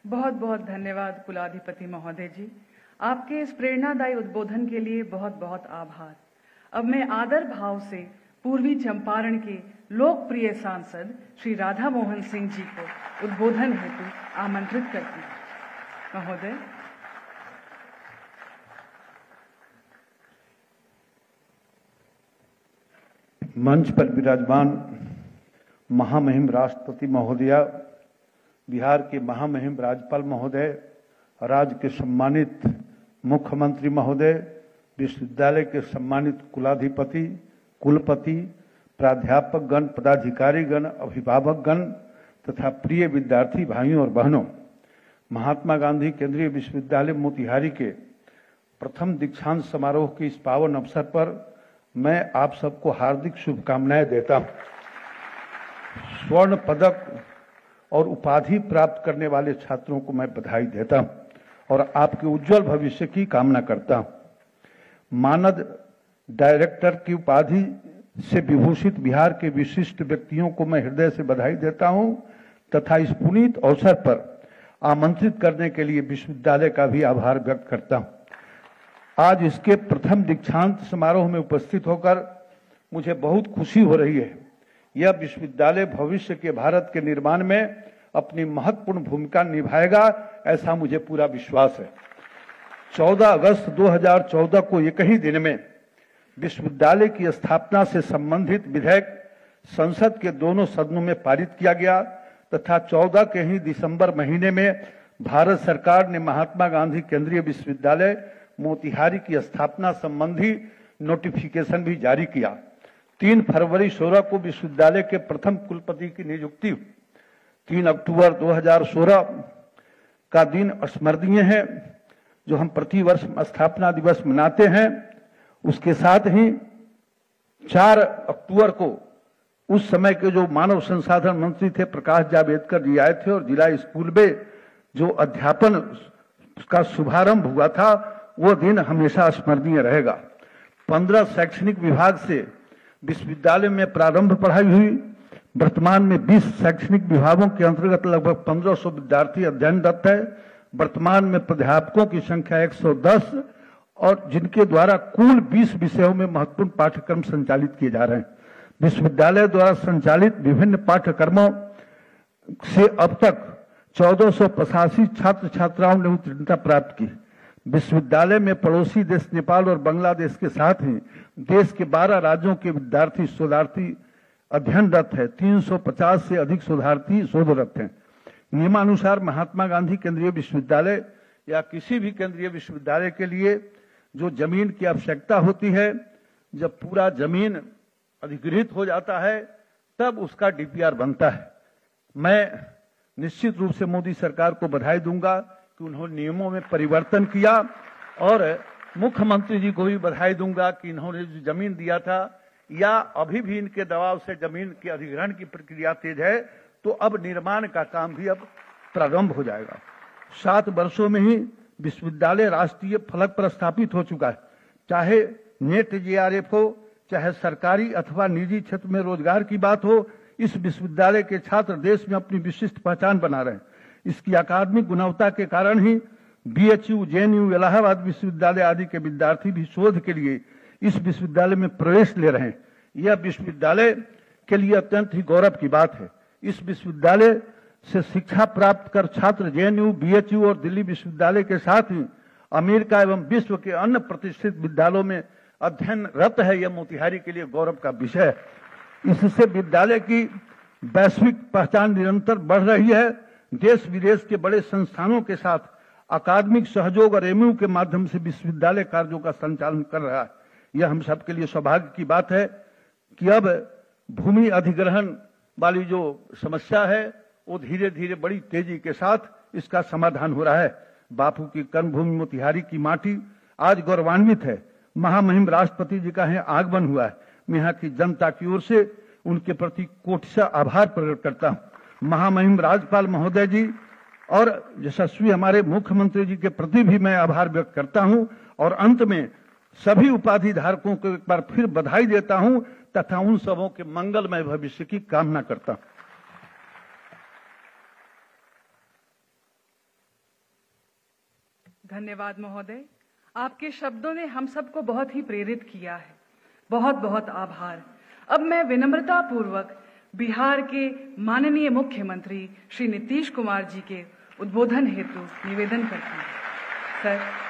बहुत बहुत धन्यवाद कुलाधिपति महोदय जी, आपके इस प्रेरणादायी उद्बोधन के लिए बहुत बहुत आभार। अब मैं आदर भाव से पूर्वी चंपारण के लोकप्रिय सांसद श्री राधा मोहन सिंह जी को उद्बोधन हेतु आमंत्रित करती हूं। महोदय। मंच पर विराजमान महामहिम राष्ट्रपति महोदया, बिहार के महामहिम राज्यपाल महोदय, राज्य के सम्मानित मुख्यमंत्री महोदय, विश्वविद्यालय के सम्मानित कुलाधिपति, कुलपति, प्राध्यापक गण, पदाधिकारी गण, अभिभावक गण तथा प्रिय विद्यार्थी भाइयों और बहनों, महात्मा गांधी केंद्रीय विश्वविद्यालय मोतिहारी के प्रथम दीक्षांत समारोह के इस पावन अवसर पर मैं आप सबको हार्दिक शुभकामनाएं देता हूं। स्वर्ण पदक और उपाधि प्राप्त करने वाले छात्रों को मैं बधाई देता हूं और आपके उज्जवल भविष्य की कामना करता हूं। मानद डायरेक्टर की उपाधि से विभूषित बिहार के विशिष्ट व्यक्तियों को मैं हृदय से बधाई देता हूं तथा इस पुनीत अवसर पर आमंत्रित करने के लिए विश्वविद्यालय का भी आभार व्यक्त करता हूं। आज इसके प्रथम दीक्षांत समारोह में उपस्थित होकर मुझे बहुत खुशी हो रही है। यह विश्वविद्यालय भविष्य के भारत के निर्माण में अपनी महत्वपूर्ण भूमिका निभाएगा, ऐसा मुझे पूरा विश्वास है। 14 अगस्त 2014 को एक ही दिन में विश्वविद्यालय की स्थापना से संबंधित विधेयक संसद के दोनों सदनों में पारित किया गया तथा 14 के ही दिसंबर महीने में भारत सरकार ने महात्मा गांधी केंद्रीय विश्वविद्यालय मोतिहारी की स्थापना संबंधी नोटिफिकेशन भी जारी किया। 3 फरवरी 16 को विश्वविद्यालय के प्रथम कुलपति की नियुक्ति। 3 अक्टूबर 2016 का दिन स्मरणीय है, जो हम प्रतिवर्ष स्थापना दिवस मनाते हैं। उसके साथ ही 4 अक्टूबर को उस समय के जो मानव संसाधन मंत्री थे प्रकाश जावड़ेकर जी आए थे और जिला स्कूल में जो अध्यापन का शुभारंभ हुआ था, वो दिन हमेशा स्मरणीय रहेगा। 15 शैक्षणिक विभाग से विश्वविद्यालय में प्रारंभ पढ़ाई हुई। वर्तमान में 20 शैक्षणिक विभागों के अंतर्गत लगभग 1500 विद्यार्थी अध्ययनरत है। वर्तमान में प्राध्यापकों की संख्या 110 और जिनके द्वारा कुल 20 विषयों में महत्वपूर्ण पाठ्यक्रम संचालित किए जा रहे हैं। विश्वविद्यालय द्वारा संचालित विभिन्न पाठ्यक्रमों से अब तक 1485 छात्र छात्राओं ने उत्तीर्णता प्राप्त की। विश्वविद्यालय में पड़ोसी देश नेपाल और बांग्लादेश के साथ ही देश के 12 राज्यों के विद्यार्थी शोधार्थी अध्ययनरत है। 350 से अधिक शोधार्थी शोधरत हैं। नियमानुसार महात्मा गांधी केंद्रीय विश्वविद्यालय या किसी भी केंद्रीय विश्वविद्यालय के लिए जो जमीन की आवश्यकता होती है, जब पूरा जमीन अधिग्रहित हो जाता है तब उसका डीपीआर बनता है। मैं निश्चित रूप से मोदी सरकार को बधाई दूंगा कि उन्होंने नियमों में परिवर्तन किया और मुख्यमंत्री जी को भी बधाई दूंगा कि इन्होंने जो जमीन दिया था या अभी भी इनके दबाव से जमीन के अधिग्रहण की प्रक्रिया तेज है, तो अब निर्माण का काम भी अब प्रारंभ हो जाएगा। 7 वर्षों में ही विश्वविद्यालय राष्ट्रीय फलक पर स्थापित हो चुका है। चाहे नेट जेआरएफ हो, चाहे सरकारी अथवा निजी क्षेत्र में रोजगार की बात हो, इस विश्वविद्यालय के छात्र देश में अपनी विशिष्ट पहचान बना रहे हैं। इसकी अकादमिक गुणवत्ता के कारण ही बीएचयू, जेएनयू, इलाहाबाद विश्वविद्यालय आदि के विद्यार्थी भी शोध के लिए इस विश्वविद्यालय में प्रवेश ले रहे हैं। यह विश्वविद्यालय के लिए अत्यंत ही गौरव की बात है। इस विश्वविद्यालय से शिक्षा प्राप्त कर छात्र जेएनयू, बीएचयू और दिल्ली विश्वविद्यालय के साथ ही अमेरिका एवं विश्व के अन्य प्रतिष्ठित विद्यालयों में अध्ययनरत है। यह मोतिहारी के लिए गौरव का विषय है। इससे विद्यालय की वैश्विक पहचान निरंतर बढ़ रही है। देश विदेश के बड़े संस्थानों के साथ अकादमिक सहयोग और एमयू के माध्यम से विश्वविद्यालय कार्यों का संचालन कर रहा है। यह हम सबके लिए सौभाग्य की बात है कि अब भूमि अधिग्रहण वाली जो समस्या है वो धीरे धीरे बड़ी तेजी के साथ इसका समाधान हो रहा है। बापू की कर्मभूमि मोतिहारी की माटी आज गौरवान्वित है। महामहिम राष्ट्रपति जी का यहाँ आगमन हुआ है। मैं यहाँ की जनता की ओर से उनके प्रति कोटिशा आभार प्रकट करता हूँ। महामहिम राज्यपाल महोदय जी और यशस्वी हमारे मुख्यमंत्री जी के प्रति भी मैं आभार व्यक्त करता हूँ और अंत में सभी उपाधि धारकों को एक बार फिर बधाई देता हूँ तथा उन सबों के मंगलमय भविष्य की कामना करता हूँ। धन्यवाद महोदय, आपके शब्दों ने हम सबको बहुत ही प्रेरित किया है। बहुत बहुत आभार। अब मैं विनम्रता पूर्वक बिहार के माननीय मुख्यमंत्री श्री नीतीश कुमार जी के उद्बोधन हेतु निवेदन करती हूँ। सर।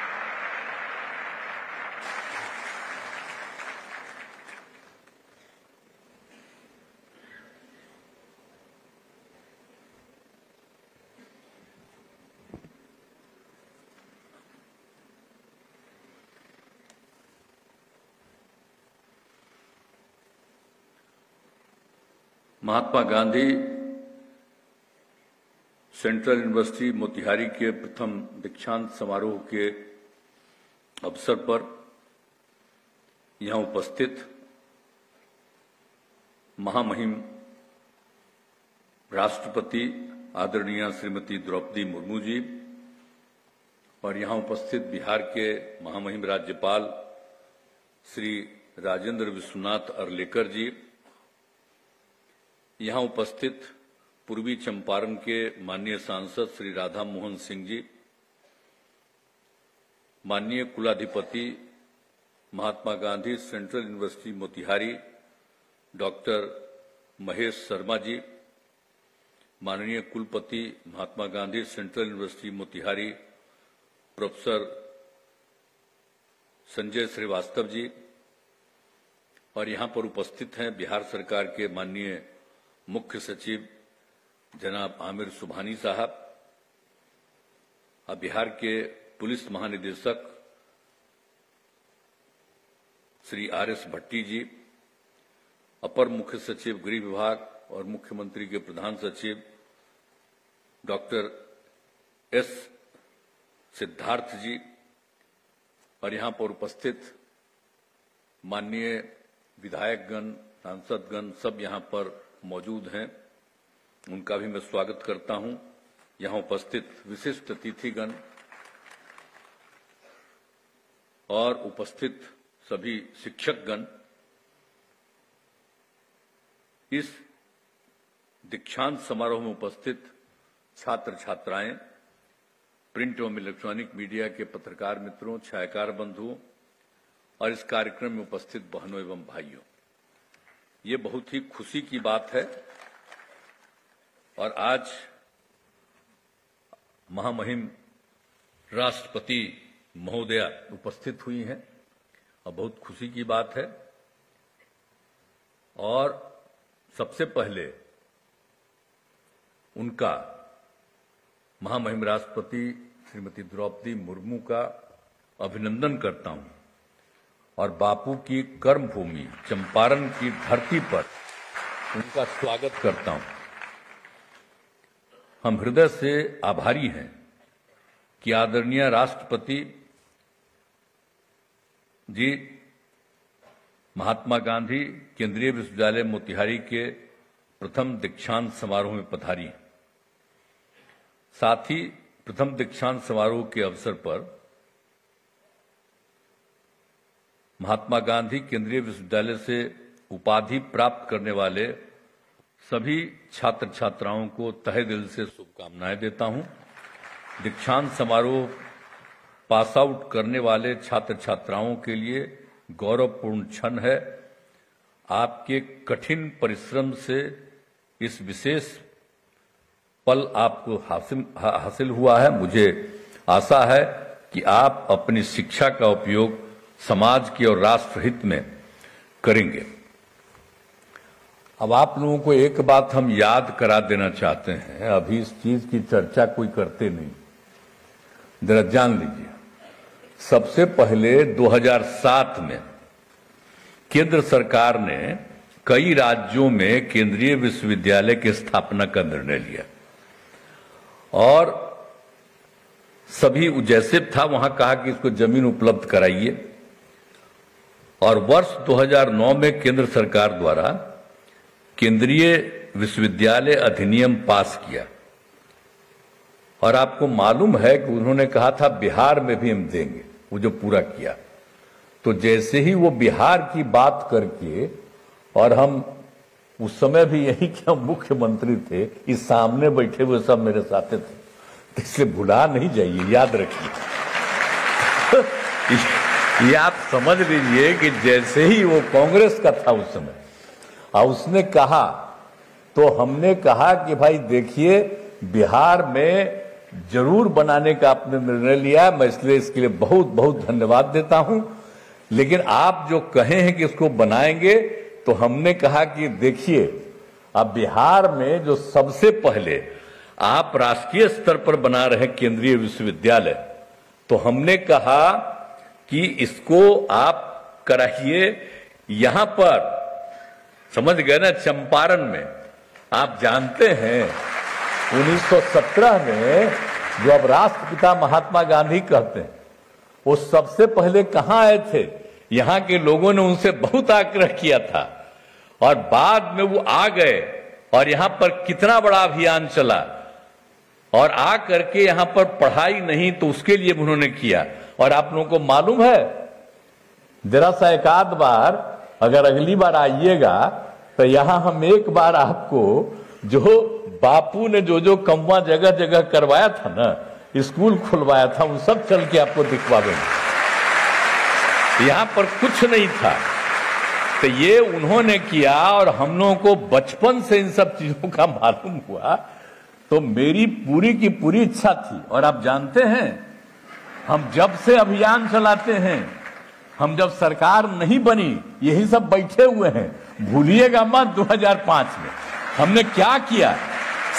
महात्मा गांधी सेंट्रल यूनिवर्सिटी मोतिहारी के प्रथम दीक्षांत समारोह के अवसर पर यहां उपस्थित महामहिम राष्ट्रपति आदरणीय श्रीमती द्रौपदी मुर्मू जी और यहां उपस्थित बिहार के महामहिम राज्यपाल श्री राजेंद्र विश्वनाथ अर्लेकर जी, यहां उपस्थित पूर्वी चंपारण के माननीय सांसद श्री राधा मोहन सिंह जी, माननीय कुलाधिपति Mahatma Gandhi central university Motihari doctor Mahesh Sharma ji, माननीय कुलपति Mahatma Gandhi central university Motihari professor Sanjay Srivastava ji और यहां पर उपस्थित हैं बिहार सरकार के माननीय मुख्य सचिव जनाब आमिर सुबहानी साहब, बिहार के पुलिस महानिदेशक श्री आर.एस. भट्टी जी, अपर मुख्य सचिव गृह विभाग और मुख्यमंत्री के प्रधान सचिव डॉक्टर एस. सिद्धार्थ जी और यहां पर उपस्थित माननीय विधायकगण, सांसदगण सब यहां पर मौजूद हैं, उनका भी मैं स्वागत करता हूं। यहां उपस्थित विशिष्ट अतिथिगण और उपस्थित सभी शिक्षकगण, इस दीक्षांत समारोह में उपस्थित छात्र छात्राएं, प्रिंट एवं इलेक्ट्रॉनिक मीडिया के पत्रकार मित्रों, छायाकार बंधुओं और इस कार्यक्रम में उपस्थित बहनों एवं भाइयों, ये बहुत ही खुशी की बात है और आज महामहिम राष्ट्रपति महोदया उपस्थित हुई हैं और बहुत खुशी की बात है। और सबसे पहले उनका महामहिम राष्ट्रपति श्रीमती द्रौपदी मुर्मू का अभिनंदन करता हूं और बापू की कर्मभूमि चंपारण की धरती पर उनका स्वागत करता हूं। हम हृदय से आभारी हैं कि आदरणीय राष्ट्रपति जी महात्मा गांधी केंद्रीय विश्वविद्यालय मोतिहारी के प्रथम दीक्षांत समारोह में पधारी। साथ ही प्रथम दीक्षांत समारोह के अवसर पर महात्मा गांधी केंद्रीय विश्वविद्यालय से उपाधि प्राप्त करने वाले सभी छात्र छात्राओं को तहे दिल से शुभकामनाएं देता हूं। दीक्षांत समारोह पास आउट करने वाले छात्र छात्राओं के लिए गौरवपूर्ण क्षण है। आपके कठिन परिश्रम से इस विशेष पल आपको हासिल हुआ है। मुझे आशा है कि आप अपनी शिक्षा का उपयोग समाज के और राष्ट्र हित में करेंगे। अब आप लोगों को एक बात हम याद करा देना चाहते हैं, अभी इस चीज की चर्चा कोई करते नहीं, जरा जान लीजिए। सबसे पहले 2007 में केंद्र सरकार ने कई राज्यों में केंद्रीय विश्वविद्यालय की स्थापना का निर्णय लिया और सभी जैसे था वहां कहा कि इसको जमीन उपलब्ध कराइए और वर्ष 2009 में केंद्र सरकार द्वारा केंद्रीय विश्वविद्यालय अधिनियम पास किया और आपको मालूम है कि उन्होंने कहा था बिहार में भी हम देंगे, वो जो पूरा किया। तो जैसे ही वो बिहार की बात करके, और हम उस समय भी यही कि हम मुख्यमंत्री थे, इस सामने बैठे हुए सब मेरे साथ थे, तो इसलिए भुला नहीं जाइए, याद रखिए। ये आप समझ लीजिए कि जैसे ही वो कांग्रेस का था उस समय और उसने कहा तो हमने कहा कि भाई देखिए बिहार में जरूर बनाने का आपने निर्णय लिया, मैं इसलिए इसके लिए बहुत बहुत धन्यवाद देता हूं। लेकिन आप जो कहे हैं कि इसको बनाएंगे, तो हमने कहा कि देखिए अब बिहार में जो सबसे पहले आप राष्ट्रीय स्तर पर बना रहे केंद्रीय विश्वविद्यालय, तो हमने कहा कि इसको आप कराइए यहां पर, समझ गए ना, चंपारण में। आप जानते हैं 1917 में जो अब राष्ट्रपिता महात्मा गांधी कहते हैं, वो सबसे पहले कहां आए थे? यहां के लोगों ने उनसे बहुत आग्रह किया था और बाद में वो आ गए और यहां पर कितना बड़ा अभियान चला और आ करके यहां पर पढ़ाई नहीं तो उसके लिए उन्होंने किया। और आप लोगों को मालूम है, जरा सा एक आध बार अगर अगली बार आइएगा तो यहां हम एक बार आपको जो बापू ने जो जो कमवा जगह जगह करवाया था ना, स्कूल खुलवाया था, वो सब चल के आपको दिखवा देंगे। यहां पर कुछ नहीं था तो ये उन्होंने किया और हम लोगों को बचपन से इन सब चीजों का मालूम हुआ। तो मेरी पूरी की पूरी इच्छा थी। और आप जानते हैं, हम जब से अभियान चलाते हैं, हम जब सरकार नहीं बनी, यही सब बैठे हुए हैं, भूलिएगा मत 2005 में हमने क्या किया।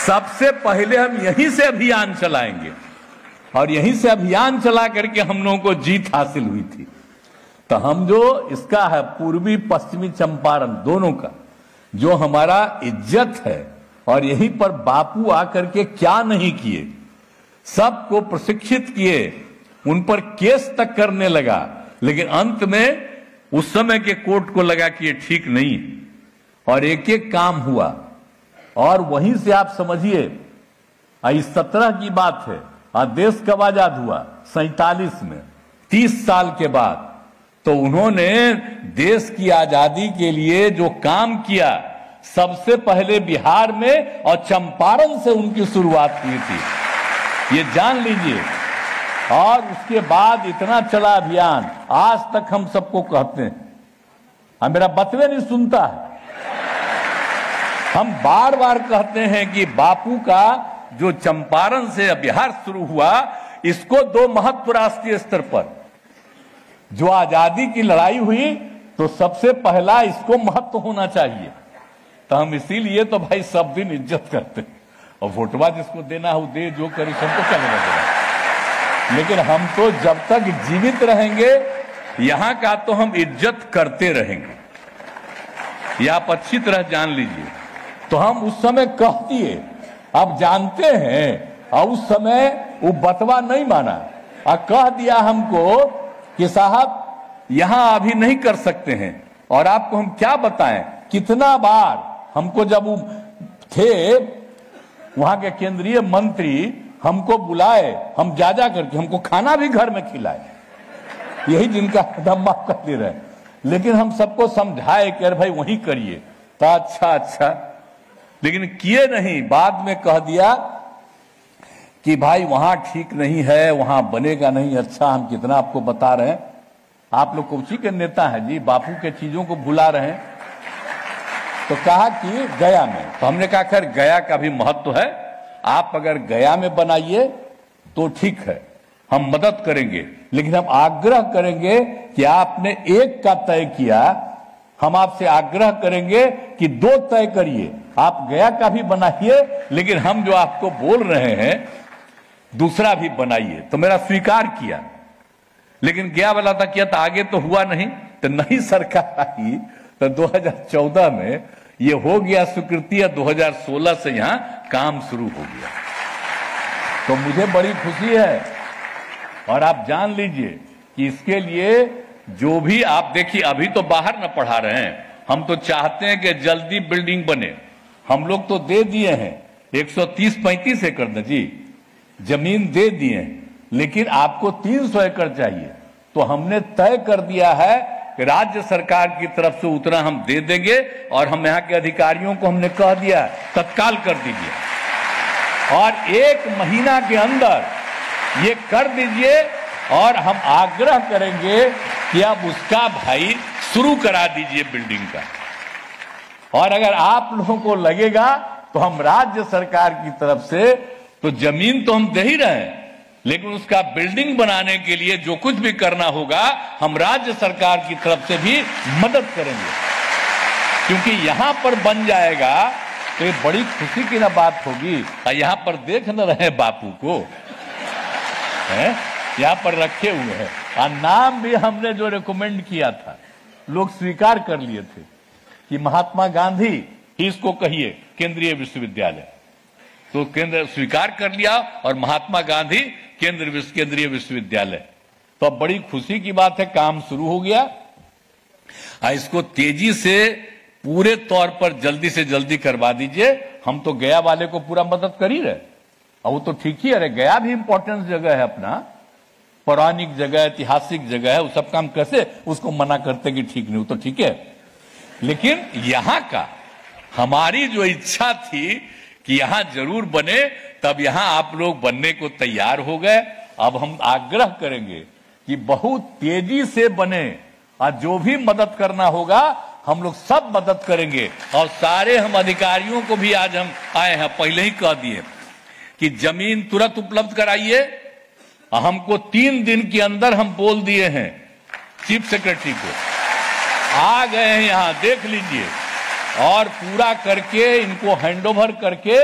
सबसे पहले हम यहीं से अभियान चलाएंगे और यहीं से अभियान चला करके हम लोगों को जीत हासिल हुई थी। तो हम जो इसका है पूर्वी पश्चिमी चंपारण दोनों का जो हमारा इज्जत है, और यहीं पर बापू आकर के क्या नहीं किए, सबको प्रशिक्षित किए, उन पर केस तक करने लगा, लेकिन अंत में उस समय के कोर्ट को लगा कि ये ठीक नहीं और एक एक काम हुआ। और वहीं से आप समझिए 17 की बात है, देश कब आजाद हुआ? 47 में, 30 साल के बाद। तो उन्होंने देश की आजादी के लिए जो काम किया, सबसे पहले बिहार में और चंपारण से उनकी शुरुआत हुई थी, ये जान लीजिए। और उसके बाद इतना चला अभियान, आज तक हम सबको कहते हैं, मेरा बतवे नहीं सुनता है, हम बार बार कहते हैं कि बापू का जो चंपारण से बिहार शुरू हुआ, इसको दो महत्व राष्ट्रीय स्तर पर जो आजादी की लड़ाई हुई, तो सबसे पहला इसको महत्व होना चाहिए। तो हम इसीलिए तो भाई सब दिन इज्जत करते हैं, और वोटवा जिसको देना हो दे, जो करे सबको क्या लेना देना। लेकिन हम तो जब तक जीवित रहेंगे यहां का तो हम इज्जत करते रहेंगे, ये आप अच्छी तरह जान लीजिए। तो हम उस समय कह दिए, अब जानते हैं, और उस समय वो बतवा नहीं माना और कह दिया हमको कि साहब यहां अभी नहीं कर सकते हैं। और आपको हम क्या बताएं, कितना बार हमको जब वो थे वहां के केंद्रीय मंत्री हमको बुलाए, हम जा करके हमको खाना भी घर में खिलाए, यही जिनका दम माफ कर दे रहे हैं। लेकिन हम सबको समझाए कि अरे भाई वहीं करिए, तो अच्छा, लेकिन किए नहीं। बाद में कह दिया कि भाई वहां ठीक नहीं है, वहां बनेगा नहीं। अच्छा, हम कितना आपको बता रहे हैं, आप लोग कौची के नेता हैं जी, बापू के चीजों को भुला रहे हैं। तो कहा कि गया में, तो हमने कहा खैर गया का भी महत्व है, आप अगर गया में बनाइए तो ठीक है, हम मदद करेंगे, लेकिन हम आग्रह करेंगे कि आपने एक का तय किया, हम आपसे आग्रह करेंगे कि 2 तय करिए। आप गया का भी बनाइए, लेकिन हम जो आपको बोल रहे हैं दूसरा भी बनाइए। तो मेरा स्वीकार किया, लेकिन गया वाला था किया, तो आगे तो हुआ नहीं। तो नई सरकार आई तो 2014 में ये हो गया स्वीकृति, 2016 से यहां काम शुरू हो गया। तो मुझे बड़ी खुशी है। और आप जान लीजिए कि इसके लिए जो भी आप देखिए, अभी तो बाहर न पढ़ा रहे हैं, हम तो चाहते हैं कि जल्दी बिल्डिंग बने। हम लोग तो दे दिए हैं 130-35 एकड़ न जी जमीन दे दिए, लेकिन आपको 300 एकड़ चाहिए। तो हमने तय कर दिया है कि राज्य सरकार की तरफ से उतना हम दे देंगे, और हम यहाँ के अधिकारियों को हमने कह दिया तत्काल कर दीजिए और 1 महीना के अंदर ये कर दीजिए। और हम आग्रह करेंगे कि आप उसका भाई शुरू करा दीजिए बिल्डिंग का। और अगर आप लोगों को लगेगा तो हम राज्य सरकार की तरफ से तो जमीन तो हम दे ही रहे हैं, लेकिन उसका बिल्डिंग बनाने के लिए जो कुछ भी करना होगा हम राज्य सरकार की तरफ से भी मदद करेंगे, क्योंकि यहां पर बन जाएगा तो ये बड़ी खुशी की ना बात होगी। यहां पर देख न रहे बापू को, है यहां पर रखे हुए हैं, और नाम भी हमने जो रिकमेंड किया था लोग स्वीकार कर लिए थे कि महात्मा गांधी ही इसको कहिए केंद्रीय विश्वविद्यालय। तो केंद्र स्वीकार कर लिया और महात्मा गांधी केंद्रीय विश्वविद्यालय। तो अब बड़ी खुशी की बात है, काम शुरू हो गया। इसको तेजी से पूरे तौर पर जल्दी से जल्दी करवा दीजिए। हम तो गया वाले को पूरा मदद कर ही रहे, और वो तो ठीक ही है, गया भी इंपॉर्टेंट जगह है, अपना पौराणिक जगह, ऐतिहासिक जगह है, वो सब काम कैसे उसको मना करते कि ठीक नहीं, वो तो ठीक है। लेकिन यहां का हमारी जो इच्छा थी कि यहां जरूर बने, तब यहां आप लोग बनने को तैयार हो गए। अब हम आग्रह करेंगे कि बहुत तेजी से बने, और जो भी मदद करना होगा हम लोग सब मदद करेंगे। और सारे हम अधिकारियों को भी आज हम आए हैं, पहले ही कह दिए कि जमीन तुरंत उपलब्ध कराइए। हमको 3 दिन के अंदर हम बोल दिए हैं चीफ सेक्रेटरी को, आ गए हैं यहां, देख लीजिए, और पूरा करके इनको हैंडओवर करके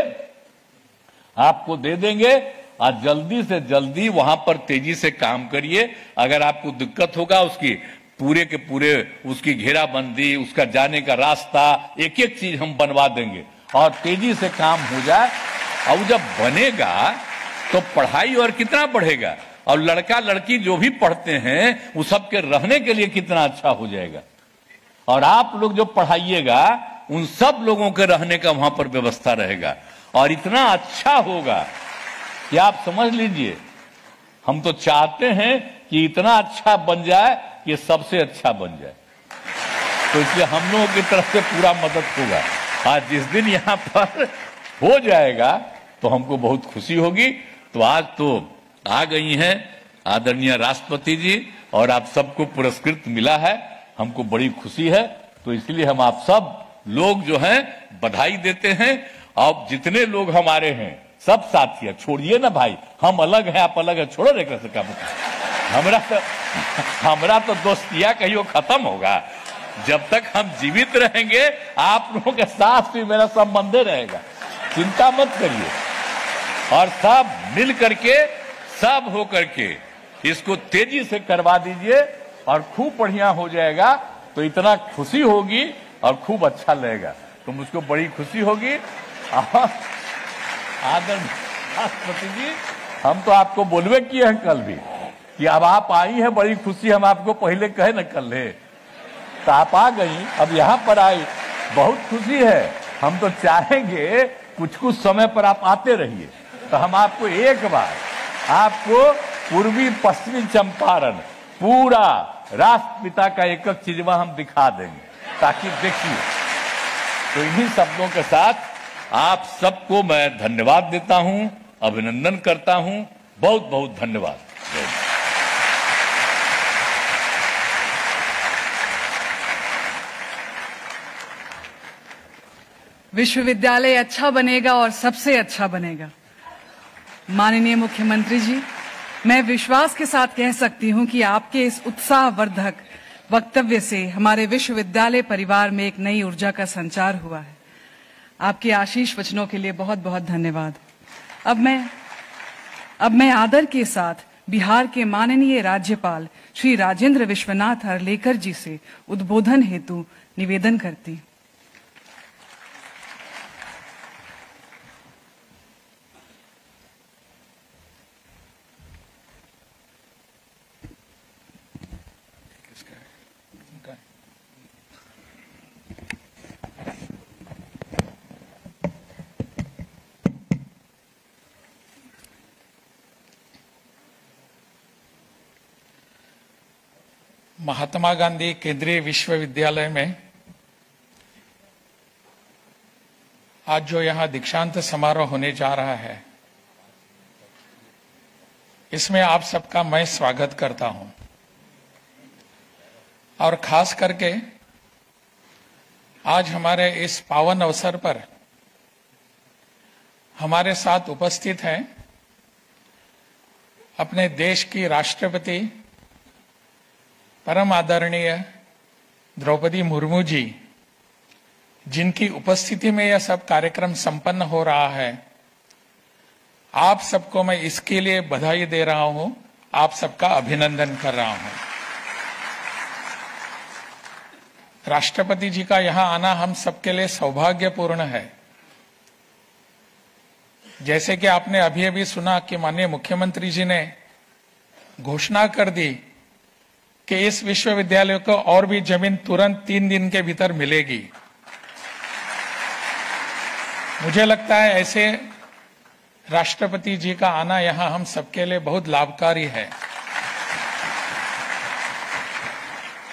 आपको दे देंगे। और जल्दी से जल्दी वहां पर तेजी से काम करिए। अगर आपको दिक्कत होगा, उसकी पूरे के पूरे उसकी घेराबंदी, उसका जाने का रास्ता, एक एक चीज हम बनवा देंगे और तेजी से काम हो जाए। और जब बनेगा तो पढ़ाई और कितना बढ़ेगा, और लड़का लड़की जो भी पढ़ते हैं वो सबके रहने के लिए कितना अच्छा हो जाएगा। और आप लोग जो पढ़ाइएगा उन सब लोगों के रहने का वहां पर व्यवस्था रहेगा, और इतना अच्छा होगा कि आप समझ लीजिए। हम तो चाहते हैं कि इतना अच्छा बन जाए कि सबसे अच्छा बन जाए, तो इसलिए हम लोगों की तरफ से पूरा मदद होगा। आज जिस दिन यहां पर हो जाएगा तो हमको बहुत खुशी होगी। तो आज तो आ गई हैं आदरणीय राष्ट्रपति जी, और आप सबको पुरस्कृत मिला है, हमको बड़ी खुशी है। तो इसलिए हम आप सब लोग जो हैं बधाई देते हैं। अब जितने लोग हमारे हैं सब साथी है, छोड़िए ना भाई, हम अलग हैं आप अलग है, छोड़ो रे कैसे काम। हमरा तो दोस्तिया कहियो खत्म होगा। जब तक हम जीवित रहेंगे आप लोगों के साथ भी मेरा संबंध रहेगा, चिंता मत करिए। और सब मिल करके, सब हो करके इसको तेजी से करवा दीजिए, और खूब बढ़िया हो जाएगा। तो इतना खुशी होगी और खूब अच्छा लगेगा, तो मुझको बड़ी खुशी होगी। आदरणीय राष्ट्रपति जी, हम तो आपको बोलवे किए हैं कल भी कि अब आप आई हैं, बड़ी खुशी, हम आपको पहले कहे न कल है, तो आप आ गई, अब यहाँ पर आई, बहुत खुशी है। हम तो चाहेंगे कुछ कुछ समय पर आप आते रहिए, तो हम आपको एक बार आपको पूर्वी पश्चिमी चंपारण पूरा राष्ट्रपिता का एक एक चीजवा हम दिखा देंगे, ताकि देखिए। तो इन्हीं शब्दों के साथ आप सबको मैं धन्यवाद देता हूं, अभिनंदन करता हूं। बहुत बहुत धन्यवाद। विश्वविद्यालय अच्छा बनेगा और सबसे अच्छा बनेगा। माननीय मुख्यमंत्री जी, मैं विश्वास के साथ कह सकती हूं कि आपके इस उत्साहवर्धक वक्तव्य से हमारे विश्वविद्यालय परिवार में एक नई ऊर्जा का संचार हुआ है। आपके आशीष वचनों के लिए बहुत बहुत धन्यवाद। अब मैं आदर के साथ बिहार के माननीय राज्यपाल श्री राजेंद्र विश्वनाथ हर्लेकर जी से उद्बोधन हेतु निवेदन करती हूं। महात्मा गांधी केंद्रीय विश्वविद्यालय में आज जो यहां दीक्षांत समारोह होने जा रहा है, इसमें आप सबका मैं स्वागत करता हूं। और खास करके आज हमारे इस पावन अवसर पर हमारे साथ उपस्थित हैं अपने देश की राष्ट्रपति परम आदरणीय द्रौपदी मुर्मू जी, जिनकी उपस्थिति में यह सब कार्यक्रम संपन्न हो रहा है। आप सबको मैं इसके लिए बधाई दे रहा हूं, आप सबका अभिनंदन कर रहा हूं। राष्ट्रपति जी का यहां आना हम सबके लिए सौभाग्यपूर्ण है। जैसे कि आपने अभी अभी सुना कि माननीय मुख्यमंत्री जी ने घोषणा कर दी कि इस विश्वविद्यालय को और भी जमीन तुरंत 3 दिन के भीतर मिलेगी। मुझे लगता है ऐसे राष्ट्रपति जी का आना यहां हम सबके लिए बहुत लाभकारी है।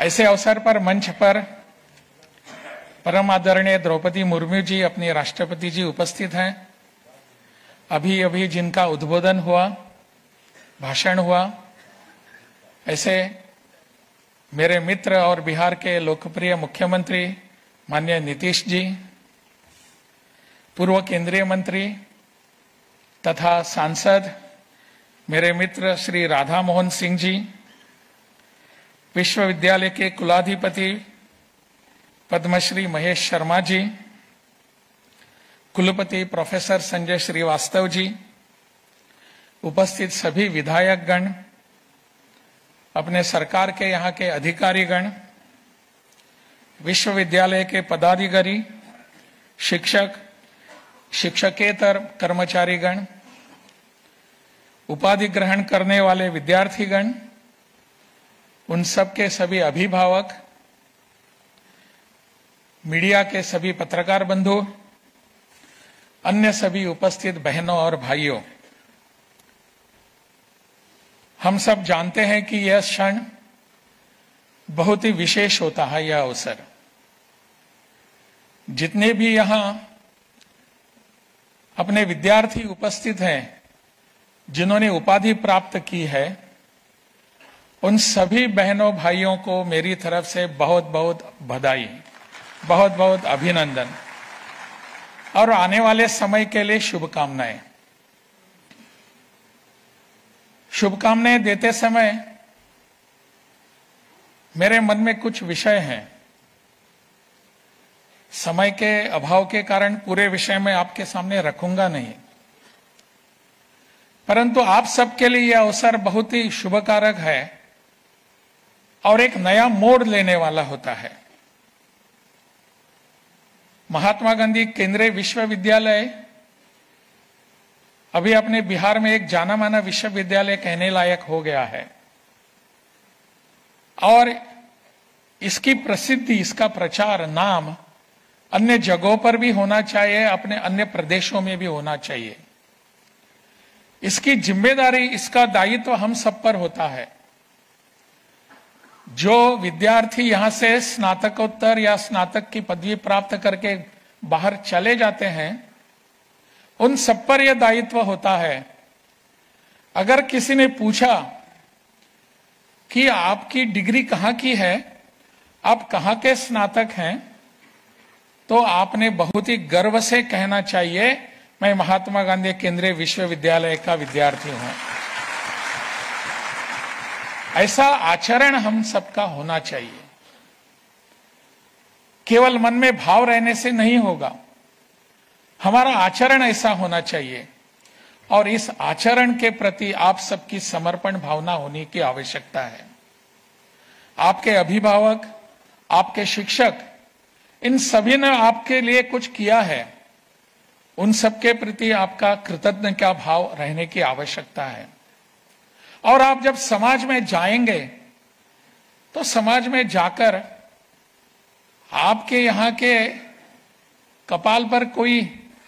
ऐसे अवसर पर मंच पर परम आदरणीय द्रौपदी मुर्मू जी अपनी राष्ट्रपति जी उपस्थित हैं। अभी अभी जिनका उद्बोधन हुआ, भाषण हुआ, ऐसे मेरे मित्र और बिहार के लोकप्रिय मुख्यमंत्री माननीय नीतीश जी, पूर्व केंद्रीय मंत्री तथा सांसद मेरे मित्र श्री राधा मोहन सिंह जी, विश्वविद्यालय के कुलाधिपति पद्मश्री महेश शर्मा जी, कुलपति प्रोफेसर संजय श्रीवास्तव जी, उपस्थित सभी विधायकगण, अपने सरकार के यहाँ के अधिकारीगण, विश्वविद्यालय के पदाधिकारी, शिक्षक, शिक्षकेतर कर्मचारीगण, उपाधि ग्रहण करने वाले विद्यार्थीगण, उन सब के सभी अभिभावक, मीडिया के सभी पत्रकार बंधु, अन्य सभी उपस्थित बहनों और भाइयों, हम सब जानते हैं कि यह क्षण बहुत ही विशेष होता है। यह अवसर जितने भी यहां अपने विद्यार्थी उपस्थित हैं, जिन्होंने उपाधि प्राप्त की है, उन सभी बहनों भाइयों को मेरी तरफ से बहुत बहुत बधाई, बहुत बहुत अभिनंदन और आने वाले समय के लिए शुभकामनाएं। शुभकामनाएं देते समय मेरे मन में कुछ विषय हैं। समय के अभाव के कारण पूरे विषय में आपके सामने रखूंगा नहीं, परंतु आप सबके लिए यह अवसर बहुत ही शुभकारक है और एक नया मोड़ लेने वाला होता है। महात्मा गांधी केंद्रीय विश्वविद्यालय अभी अपने बिहार में एक जाना माना विश्वविद्यालय कहने लायक हो गया है और इसकी प्रसिद्धि, इसका प्रचार, नाम अन्य जगहों पर भी होना चाहिए, अपने अन्य प्रदेशों में भी होना चाहिए। इसकी जिम्मेदारी, इसका दायित्व हम सब पर होता है। जो विद्यार्थी यहां से स्नातकोत्तर या स्नातक की पदवी प्राप्त करके बाहर चले जाते हैं, उन सब पर यह दायित्व होता है। अगर किसी ने पूछा कि आपकी डिग्री कहां की है, आप कहां के स्नातक हैं, तो आपने बहुत ही गर्व से कहना चाहिए, मैं महात्मा गांधी केंद्रीय विश्वविद्यालय का विद्यार्थी हूं। ऐसा आचरण हम सबका होना चाहिए। केवल मन में भाव रहने से नहीं होगा, हमारा आचरण ऐसा होना चाहिए और इस आचरण के प्रति आप सबकी समर्पण भावना होने की आवश्यकता है। आपके अभिभावक, आपके शिक्षक, इन सभी ने आपके लिए कुछ किया है, उन सबके प्रति आपका कृतज्ञता भाव रहने की आवश्यकता है। और आप जब समाज में जाएंगे तो समाज में जाकर आपके यहां के कपाल पर कोई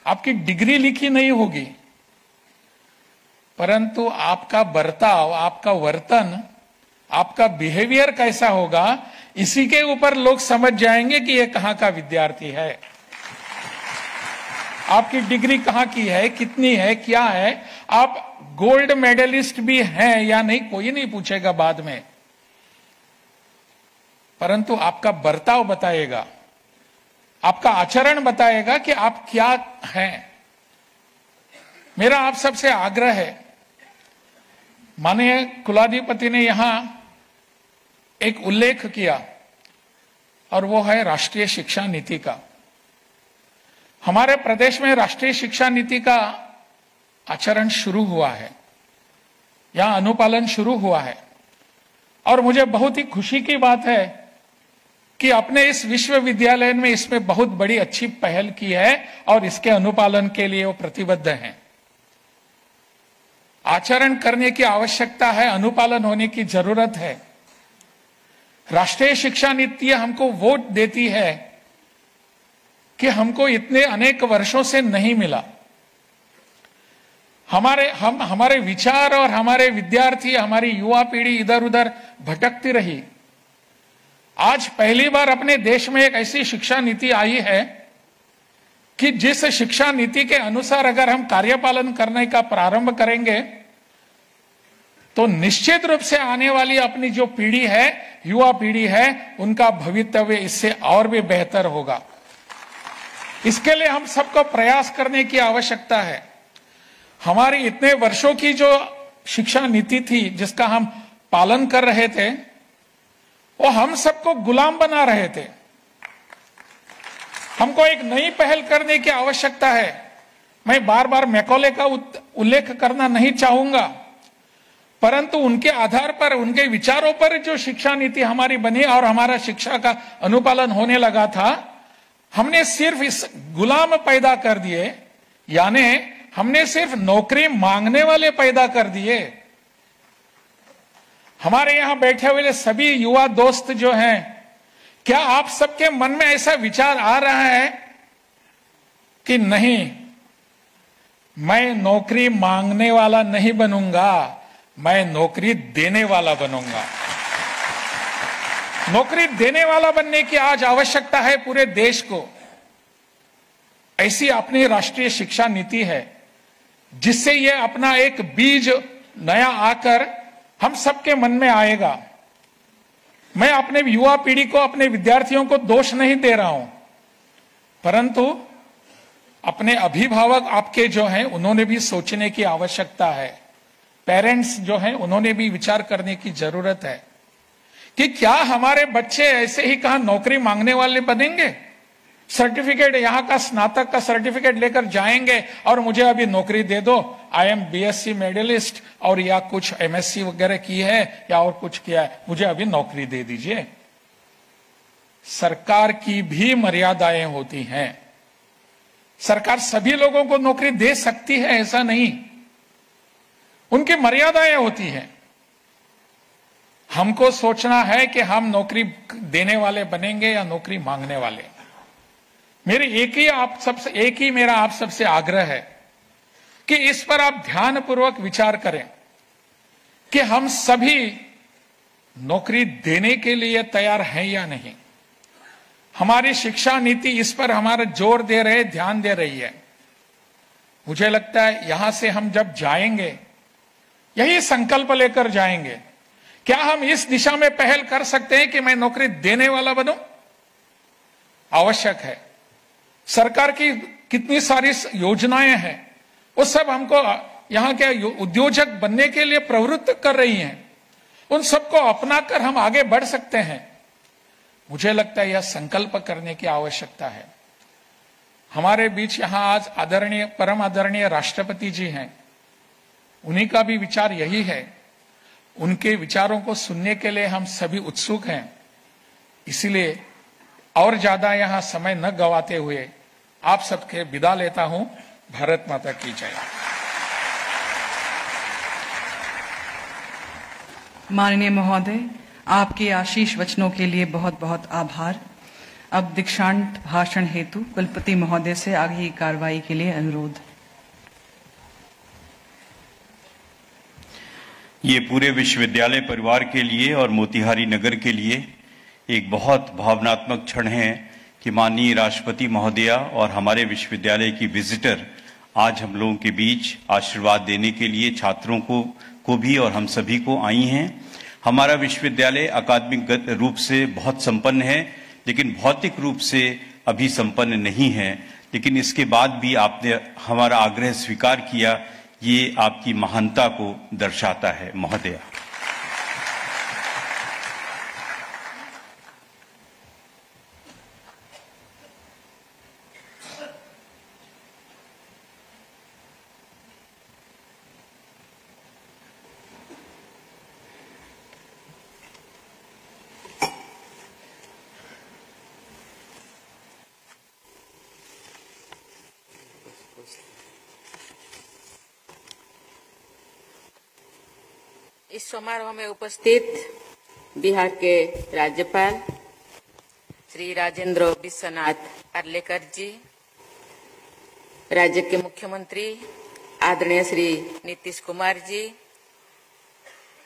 आपकी डिग्री लिखी नहीं होगी, परंतु आपका बर्ताव, आपका वर्तन, आपका बिहेवियर कैसा होगा, इसी के ऊपर लोग समझ जाएंगे कि ये कहां का विद्यार्थी है। आपकी डिग्री कहां की है, कितनी है, क्या है, आप गोल्ड मेडलिस्ट भी हैं या नहीं, कोई नहीं पूछेगा बाद में, परंतु आपका बर्ताव बताएगा, आपका आचरण बताएगा कि आप क्या हैं। मेरा आप सबसे आग्रह है, माननीय कुलाधिपति ने यहां एक उल्लेख किया और वो है राष्ट्रीय शिक्षा नीति का। हमारे प्रदेश में राष्ट्रीय शिक्षा नीति का आचरण शुरू हुआ है, यहां अनुपालन शुरू हुआ है और मुझे बहुत ही खुशी की बात है कि अपने इस विश्वविद्यालय में इसमें बहुत बड़ी अच्छी पहल की है और इसके अनुपालन के लिए वो प्रतिबद्ध हैं। आचरण करने की आवश्यकता है, अनुपालन होने की जरूरत है। राष्ट्रीय शिक्षा नीति हमको वोट देती है कि हमको इतने अनेक वर्षों से नहीं मिला। हमारे विचार और हमारे विद्यार्थी, हमारी युवा पीढ़ी इधर उधर भटकती रही। आज पहली बार अपने देश में एक ऐसी शिक्षा नीति आई है कि जिस शिक्षा नीति के अनुसार अगर हम कार्यपालन करने का प्रारंभ करेंगे तो निश्चित रूप से आने वाली अपनी जो पीढ़ी है, युवा पीढ़ी है, उनका भवितव्य इससे और भी बेहतर होगा। इसके लिए हम सबको प्रयास करने की आवश्यकता है। हमारी इतने वर्षों की जो शिक्षा नीति थी जिसका हम पालन कर रहे थे, वो हम सबको गुलाम बना रहे थे। हमको एक नई पहल करने की आवश्यकता है। मैं बार बार मैकॉले का उल्लेख करना नहीं चाहूंगा, परंतु उनके आधार पर, उनके विचारों पर जो शिक्षा नीति हमारी बनी और हमारा शिक्षा का अनुपालन होने लगा था, हमने सिर्फ इस गुलाम पैदा कर दिए, यानी हमने सिर्फ नौकरी मांगने वाले पैदा कर दिए। हमारे यहां बैठे हुए सभी युवा दोस्त जो हैं, क्या आप सबके मन में ऐसा विचार आ रहा है कि नहीं, मैं नौकरी मांगने वाला नहीं बनूंगा, मैं नौकरी देने वाला बनूंगा। नौकरी देने वाला बनने की आज आवश्यकता है पूरे देश को। ऐसी अपनी राष्ट्रीय शिक्षा नीति है जिससे ये अपना एक बीज नया आकर हम सबके मन में आएगा। मैं अपने युवा पीढ़ी को, अपने विद्यार्थियों को दोष नहीं दे रहा हूं, परंतु अपने अभिभावक आपके जो हैं उन्होंने भी सोचने की आवश्यकता है। पेरेंट्स जो हैं उन्होंने भी विचार करने की जरूरत है कि क्या हमारे बच्चे ऐसे ही कहां नौकरी मांगने वाले बनेंगे, सर्टिफिकेट, यहां का स्नातक का सर्टिफिकेट लेकर जाएंगे और मुझे अभी नौकरी दे दो, आई एम बीएससी मेडलिस्ट और या कुछ एमएससी वगैरह की है या और कुछ किया है, मुझे अभी नौकरी दे दीजिए। सरकार की भी मर्यादाएं होती हैं। सरकार सभी लोगों को नौकरी दे सकती है ऐसा नहीं, उनकी मर्यादाएं होती हैं। हमको सोचना है कि हम नौकरी देने वाले बनेंगे या नौकरी मांगने वाले। मेरी एक ही मेरा आप सबसे आग्रह है कि इस पर आप ध्यानपूर्वक विचार करें कि हम सभी नौकरी देने के लिए तैयार हैं या नहीं। हमारी शिक्षा नीति इस पर हमारा जोर दे रहे, ध्यान दे रही है। मुझे लगता है यहां से हम जब जाएंगे, यही संकल्प लेकर जाएंगे, क्या हम इस दिशा में पहल कर सकते हैं कि मैं नौकरी देने वाला बनूं? आवश्यक है। सरकार की कितनी सारी योजनाएं हैं, वो सब हमको यहां के उद्योजक बनने के लिए प्रवृत्त कर रही हैं। उन सबको अपनाकर हम आगे बढ़ सकते हैं। मुझे लगता है यह संकल्प करने की आवश्यकता है। हमारे बीच यहां आज आदरणीय, परम आदरणीय राष्ट्रपति जी हैं, उन्हीं का भी विचार यही है। उनके विचारों को सुनने के लिए हम सभी उत्सुक हैं। इसलिए और ज्यादा यहां समय न गवाते हुए आप सबके विदा लेता हूं। भारत माता की जय। माननीय महोदय, आपके आशीष वचनों के लिए बहुत बहुत आभार। अब दीक्षांत भाषण हेतु कुलपति महोदय से आगे की कार्रवाई के लिए अनुरोध। ये पूरे विश्वविद्यालय परिवार के लिए और मोतिहारी नगर के लिए एक बहुत भावनात्मक क्षण है कि माननीय राष्ट्रपति महोदया और हमारे विश्वविद्यालय की विजिटर आज हम लोगों के बीच आशीर्वाद देने के लिए छात्रों को भी और हम सभी को आई हैं। हमारा विश्वविद्यालय अकादमिक रूप से बहुत संपन्न है, लेकिन भौतिक रूप से अभी संपन्न नहीं है। लेकिन इसके बाद भी आपने हमारा आग्रह स्वीकार किया, ये आपकी महानता को दर्शाता है महोदया। इस समारोह में उपस्थित बिहार के राज्यपाल श्री राजेंद्र विश्वनाथ अर्लेकर जी, राज्य के मुख्यमंत्री आदरणीय श्री नीतीश कुमार जी,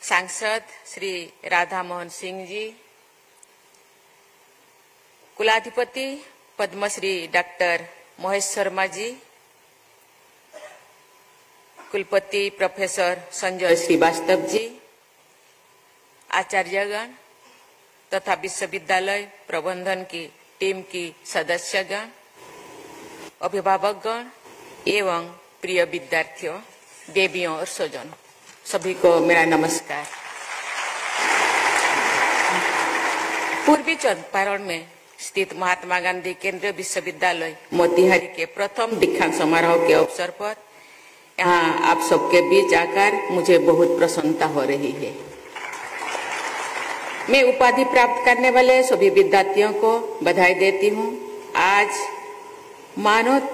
सांसद श्री राधा मोहन सिंह जी, कुलाधिपति पद्मश्री डॉक्टर महेश शर्मा जी, कुलपति प्रोफेसर संजय श्रीवास्तव जी, आचार्यगण तथा विश्वविद्यालय प्रबंधन की टीम की सदस्यगण, अभिभावकगण एवं प्रिय विद्यार्थियों, देवियों और स्वजनों, सभी को मेरा नमस्कार। पूर्वी चंपारण में स्थित महात्मा गांधी केंद्रीय विश्वविद्यालय मोतिहारी के प्रथम दीक्षांत समारोह के अवसर पर यहाँ आप सबके बीच आकर मुझे बहुत प्रसन्नता हो रही है। मैं उपाधि प्राप्त करने वाले सभी विद्यार्थियों को बधाई देती हूँ। आज मानद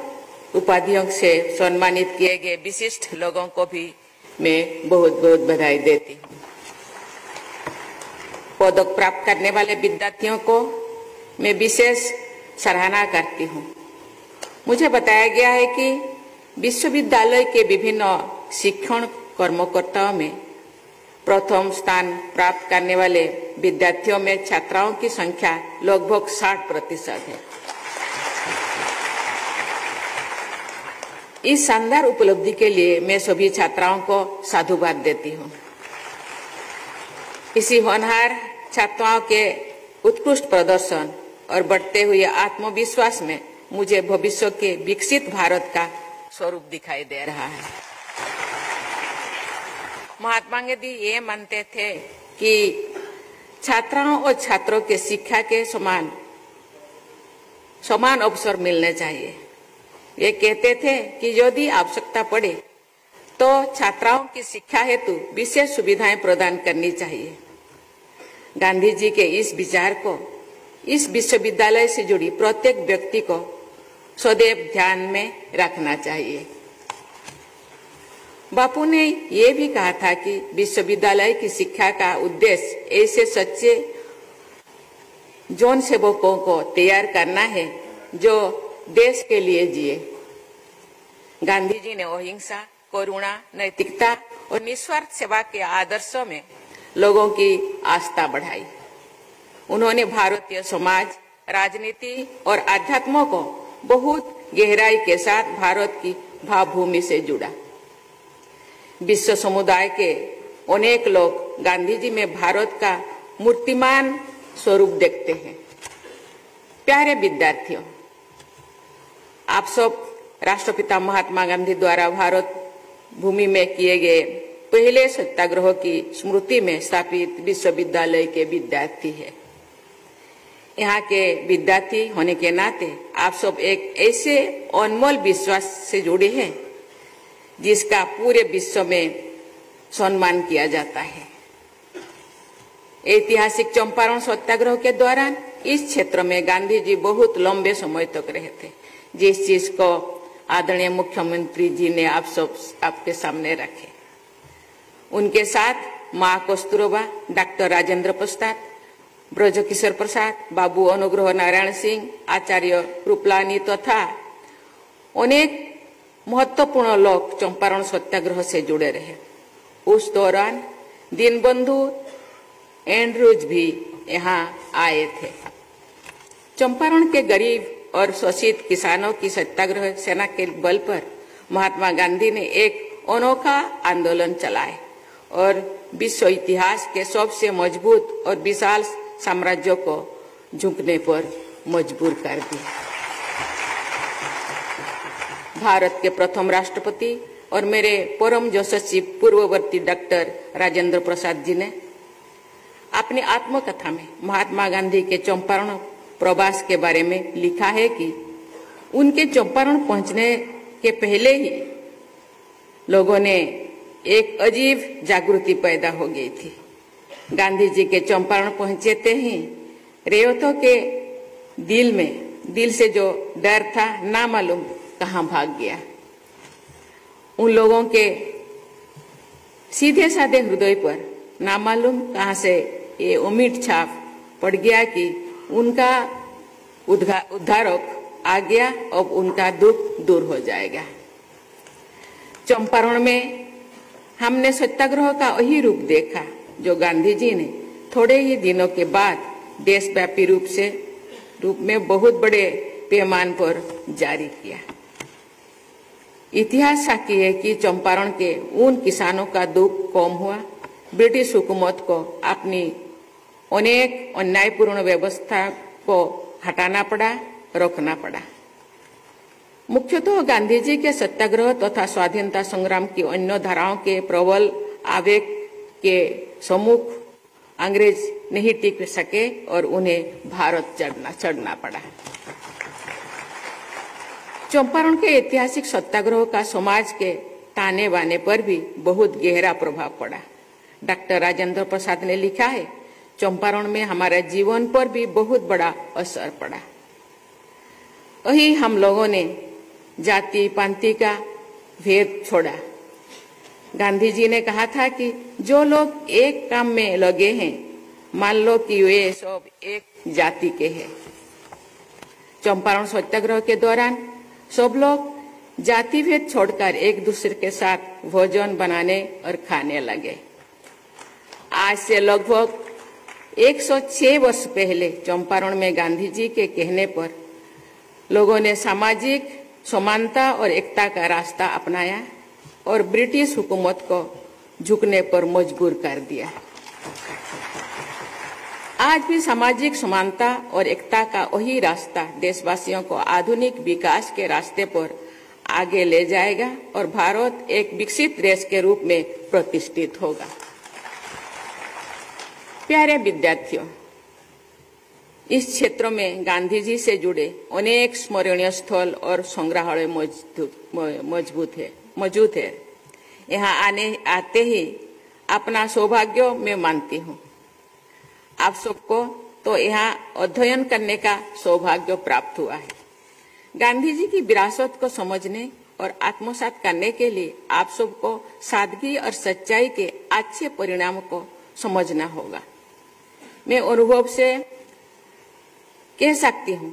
उपाधियों से सम्मानित किए गए विशिष्ट लोगों को भी मैं बहुत बहुत बधाई देती हूँ। पदक प्राप्त करने वाले विद्यार्थियों को मैं विशेष सराहना करती हूँ। मुझे बताया गया है कि विश्वविद्यालय के विभिन्न शिक्षण कर्मकर्ताओं में प्रथम स्थान प्राप्त करने वाले विद्यार्थियों में छात्राओं की संख्या लगभग 60% है। इस शानदार उपलब्धि के लिए मैं सभी छात्राओं को साधुवाद देती हूँ। इसी होनहार छात्राओं के उत्कृष्ट प्रदर्शन और बढ़ते हुए आत्मविश्वास में मुझे भविष्य के विकसित भारत का स्वरूप दिखाई दे रहा है। महात्मा गांधी ये मानते थे कि छात्राओं और छात्रों के शिक्षा के समान अवसर मिलने चाहिए। ये कहते थे कि यदि आवश्यकता पड़े तो छात्राओं की शिक्षा हेतु विशेष सुविधाएं प्रदान करनी चाहिए। गांधी जी के इस विचार को इस विश्वविद्यालय से जुड़ी प्रत्येक व्यक्ति को सदैव ध्यान में रखना चाहिए। बापू ने यह भी कहा था कि विश्वविद्यालय की शिक्षा का उद्देश्य ऐसे सच्चे जौन सेवकों को तैयार करना है जो देश के लिए जिए। गांधी जी ने अहिंसा, करुणा, नैतिकता और निस्वार्थ सेवा के आदर्शों में लोगों की आस्था बढ़ाई। उन्होंने भारतीय समाज, राजनीति और अध्यात्म को बहुत गहराई के साथ भारत की भावभूमि से जुड़ा। विश्व समुदाय के अनेक लोग गांधी जी में भारत का मूर्तिमान स्वरूप देखते हैं। प्यारे विद्यार्थियों, आप सब राष्ट्रपिता महात्मा गांधी द्वारा भारत भूमि में किए गए पहले सत्याग्रह की स्मृति में स्थापित विश्वविद्यालय के विद्यार्थी है। यहाँ के विद्यार्थी होने के नाते आप सब एक ऐसे अनमोल विश्वास से जुड़े हैं जिसका पूरे विश्व में सम्मान किया जाता है। ऐतिहासिक चंपारण सत्याग्रह के दौरान इस क्षेत्र में गांधी जी बहुत लंबे समय तक रहे थे, जिस चीज को आदरणीय मुख्यमंत्री जी ने आप सब आपके सामने रखे। उनके साथ माँ कस्तूरबा, डॉक्टर राजेंद्र प्रसाद, ब्रजकिशोर प्रसाद, बाबू अनुग्रह नारायण सिंह, आचार्य कृपलानी तथा अनेक महत्वपूर्ण लोग चंपारण सत्याग्रह से जुड़े रहे। उस दौरान दीनबंधु एंड्रूज भी यहाँ आए थे। चंपारण के गरीब और शोषित किसानों की सत्याग्रह सेना के बल पर महात्मा गांधी ने एक अनोखा आंदोलन चलाए और विश्व इतिहास के सबसे मजबूत और विशाल साम्राज्यों को झुकने पर मजबूर कर दिया। भारत के प्रथम राष्ट्रपति और मेरे परम यशस्वी पूर्ववर्ती डॉक्टर राजेंद्र प्रसाद जी ने अपनी आत्मकथा में महात्मा गांधी के चंपारण प्रवास के बारे में लिखा है कि उनके चंपारण पहुंचने के पहले ही लोगों ने एक अजीब जागृति पैदा हो गई थी। गांधी जी के चंपारण पहुंचते ही रेवतों के दिल से जो डर था ना मालूम कहाँ भाग गया। उन लोगों के सीधे साधे हृदय पर ना मालूम कहाँ से ये उम्मीद छाप पड़ गया कि उनका उद्धारक आ गया, अब उनका दुख दूर हो जाएगा। चंपारण में हमने सत्याग्रह का वही रूप देखा जो गांधी जी ने थोड़े ही दिनों के बाद देशव्यापी रूप में बहुत बड़े पैमाने पर जारी किया। इतिहास साक्षी है कि चंपारण के उन किसानों का दुख कम हुआ। ब्रिटिश हुकूमत को अपनी अनेक अन्यायपूर्ण व्यवस्था को हटाना पड़ा, रोकना पड़ा। मुख्यतः गांधी जी के सत्याग्रह तथा स्वाधीनता संग्राम की अन्य धाराओं के प्रबल आवेग के सम्मुख अंग्रेज नहीं टिक सके और उन्हें भारत चढ़ना पड़ा। चंपारण के ऐतिहासिक सत्याग्रह का समाज के ताने बाने पर भी बहुत गहरा प्रभाव पड़ा। डॉक्टर राजेंद्र प्रसाद ने लिखा है, चंपारण में हमारे जीवन पर भी बहुत बड़ा असर पड़ा। वही हम लोगों ने जाति पांति का भेद छोड़ा। गांधी जी ने कहा था कि जो लोग एक काम में लगे हैं, मान लो कि वे सब एक जाति के हैं। चंपारण सत्याग्रह के दौरान सब लोग जाति भेद छोड़कर एक दूसरे के साथ भोजन बनाने और खाने लगे। आज से लगभग 106 वर्ष पहले चंपारण में गांधी जी के कहने पर लोगों ने सामाजिक समानता और एकता का रास्ता अपनाया और ब्रिटिश हुकूमत को झुकने पर मजबूर कर दिया। आज भी सामाजिक समानता और एकता का वही रास्ता देशवासियों को आधुनिक विकास के रास्ते पर आगे ले जाएगा और भारत एक विकसित देश के रूप में प्रतिष्ठित होगा। प्यारे विद्यार्थियों, इस क्षेत्र में गांधी जी से जुड़े अनेक स्मरणीय स्थल और संग्रहालय मौजूद है। यहाँ आते ही अपना सौभाग्य मैं मानती हूँ। आप सबको तो यहाँ अध्ययन करने का सौभाग्य प्राप्त हुआ है। गांधी जी की विरासत को समझने और आत्मसात करने के लिए आप सबको सादगी और सच्चाई के अच्छे परिणाम को समझना होगा। मैं अनुभव से कह सकती हूँ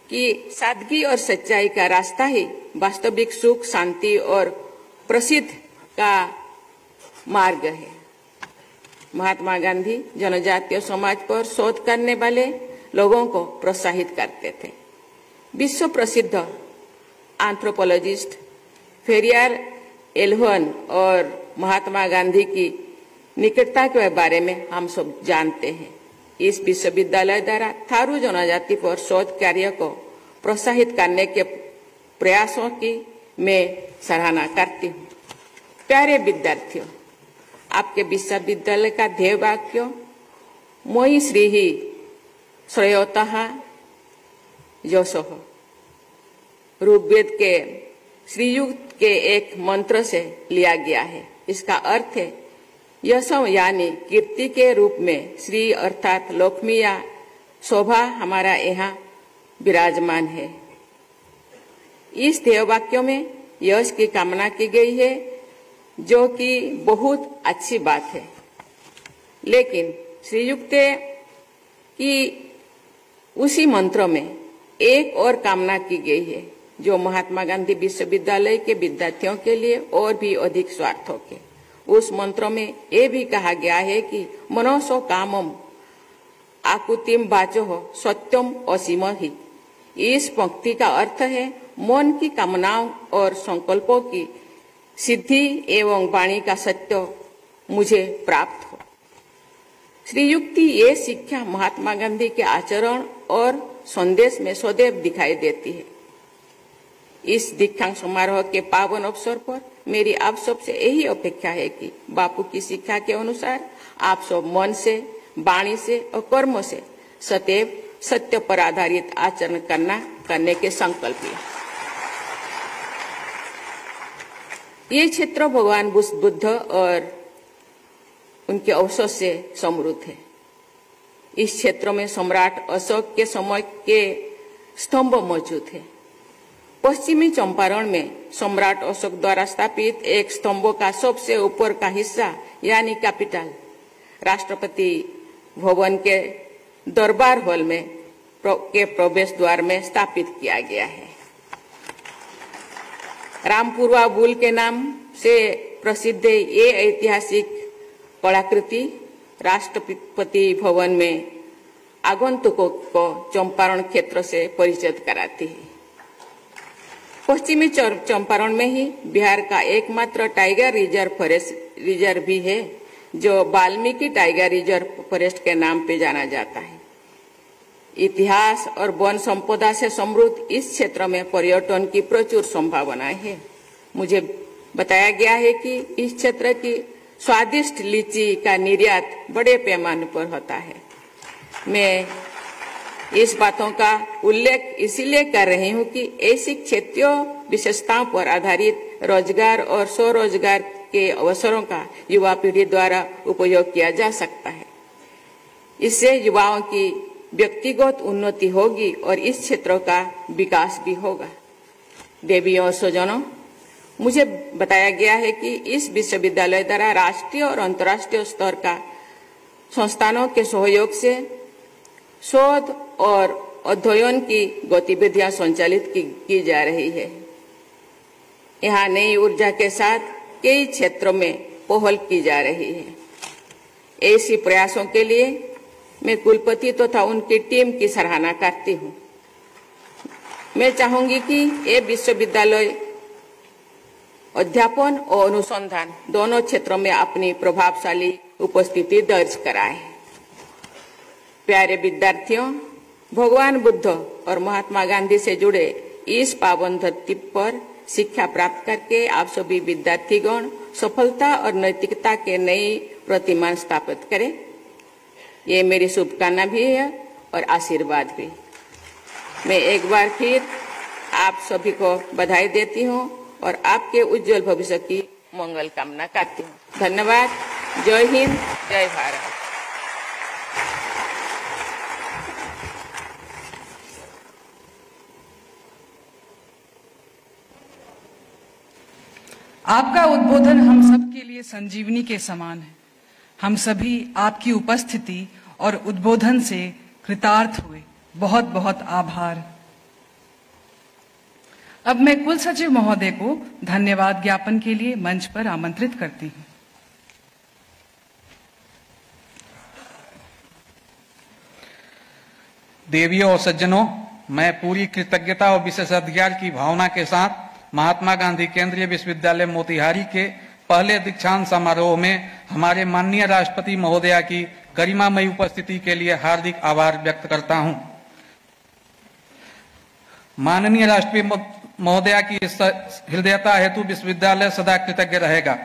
कि सादगी और सच्चाई का रास्ता ही वास्तविक सुख, शांति और प्रसिद्ध का मार्ग है। महात्मा गांधी जनजातीय समाज पर शोध करने वाले लोगों को प्रोत्साहित करते थे। विश्व प्रसिद्ध एंथ्रोपोलॉजिस्ट फेरियर एल्वन और महात्मा गांधी की निकटता के बारे में हम सब जानते हैं। इस विश्वविद्यालय द्वारा थारू जनजाति पर शोध कार्य को प्रोत्साहित करने के प्रयासों की मैं सराहना करती हूँ। प्यारे विद्यार्थियों, आपके विश्वविद्यालय का ध्येय वाक्य मोहि श्रीहि श्रेयोतः यशः ऋग्वेद के श्रीयुक्त के एक मंत्र से लिया गया है। इसका अर्थ है यशो यानी कीर्ति के रूप में श्री अर्थात लक्ष्मी या शोभा हमारा यहाँ विराजमान है। इस ध्येय वाक्य में यश की कामना की गई है, जो कि बहुत अच्छी बात है। लेकिन श्रीयुक्त की उसी मंत्र में एक और कामना की गई है, जो महात्मा गांधी विश्वविद्यालय के विद्यार्थियों के लिए और भी अधिक सार्थक है। उस मंत्र में ये भी कहा गया है कि मनोसो कामम आकुतिम वाचो सत्यम असीमहि। इस पंक्ति का अर्थ है मन की कामनाओं और संकल्पों की सिद्धि एवं वाणी का सत्य मुझे प्राप्त हो। श्रीयुक्ति ये शिक्षा महात्मा गांधी के आचरण और संदेश में सदैव दिखाई देती है। इस दीक्षांत समारोह के पावन अवसर पर मेरी आप सबसे यही अपेक्षा है कि बापू की शिक्षा के अनुसार आप सब मन से, वाणी से और कर्म से सदैव सत्य पर आधारित आचरण करने के संकल्प लें। ये क्षेत्र भगवान बुद्ध और उनके अवसर से समृद्ध है। इस क्षेत्र में सम्राट अशोक के समय के स्तंभ मौजूद है। पश्चिमी चंपारण में सम्राट अशोक द्वारा स्थापित एक स्तंभ का सबसे ऊपर का हिस्सा यानी कैपिटल राष्ट्रपति भवन के दरबार हॉल में के प्रवेश द्वार में स्थापित किया गया है। रामपुरवा बुल के नाम से प्रसिद्ध ये ऐतिहासिक कलाकृति राष्ट्रपति भवन में आगंतुकों को चंपारण क्षेत्र से परिचित कराती है। पश्चिमी चंपारण में ही बिहार का एकमात्र टाइगर रिजर्व भी है, जो वाल्मीकि टाइगर रिजर्व फॉरेस्ट के नाम पे जाना जाता है। इतिहास और वन संपदा से समृद्ध इस क्षेत्र में पर्यटन की प्रचुर संभावनाएं है। मुझे बताया गया है कि इस क्षेत्र की स्वादिष्ट लीची का निर्यात बड़े पैमाने पर होता है। मैं इस बातों का उल्लेख इसलिए कर रही हूं कि ऐसी क्षेत्रीय विशेषताओं पर आधारित रोजगार और स्वरोजगार के अवसरों का युवा पीढ़ी द्वारा उपयोग किया जा सकता है। इससे युवाओं की व्यक्तिगत उन्नति होगी और इस क्षेत्र का विकास भी होगा। देवियों और स्वजनों, मुझे बताया गया है कि इस विश्वविद्यालय द्वारा राष्ट्रीय और अंतर्राष्ट्रीय स्तर का संस्थानों के सहयोग से शोध और अध्ययन की गतिविधियां संचालित की जा रही है। यहाँ नई ऊर्जा के साथ कई क्षेत्रों में पहल की जा रही है। ऐसी प्रयासों के लिए मैं कुलपति तथा उनकी टीम की सराहना करती हूँ। मैं चाहूंगी कि ये विश्वविद्यालय अध्यापन और अनुसंधान दोनों क्षेत्रों में अपनी प्रभावशाली उपस्थिति दर्ज कराए। प्यारे विद्यार्थियों, भगवान बुद्ध और महात्मा गांधी से जुड़े इस पावन धरती पर शिक्षा प्राप्त करके आप सभी विद्यार्थीगण सफलता और नैतिकता के नई प्रतिमान स्थापित करें। ये मेरी शुभकामना भी है और आशीर्वाद भी। मैं एक बार फिर आप सभी को बधाई देती हूँ और आपके उज्जवल भविष्य की मंगल कामना करती हूँ। धन्यवाद। जय हिंद, जय भारत। आपका उद्बोधन हम सब के लिए संजीवनी के समान है। हम सभी आपकी उपस्थिति और उद्बोधन से कृतार्थ हुए। बहुत बहुत आभार। अब मैं कुल सचिव महोदय को धन्यवाद ज्ञापन के लिए मंच पर आमंत्रित करती हूँ। देवियों और सज्जनों, मैं पूरी कृतज्ञता और विशेषाधिकार की भावना के साथ महात्मा गांधी केंद्रीय विश्वविद्यालय मोतिहारी के पहले दीक्षांत समारोह में हमारे माननीय राष्ट्रपति महोदया की गरिमामयी उपस्थिति के लिए हार्दिक आभार व्यक्त करता हूं। माननीय राष्ट्रपति महोदया की हृदयता हेतु विश्वविद्यालय सदा कृतज्ञ रहेगा।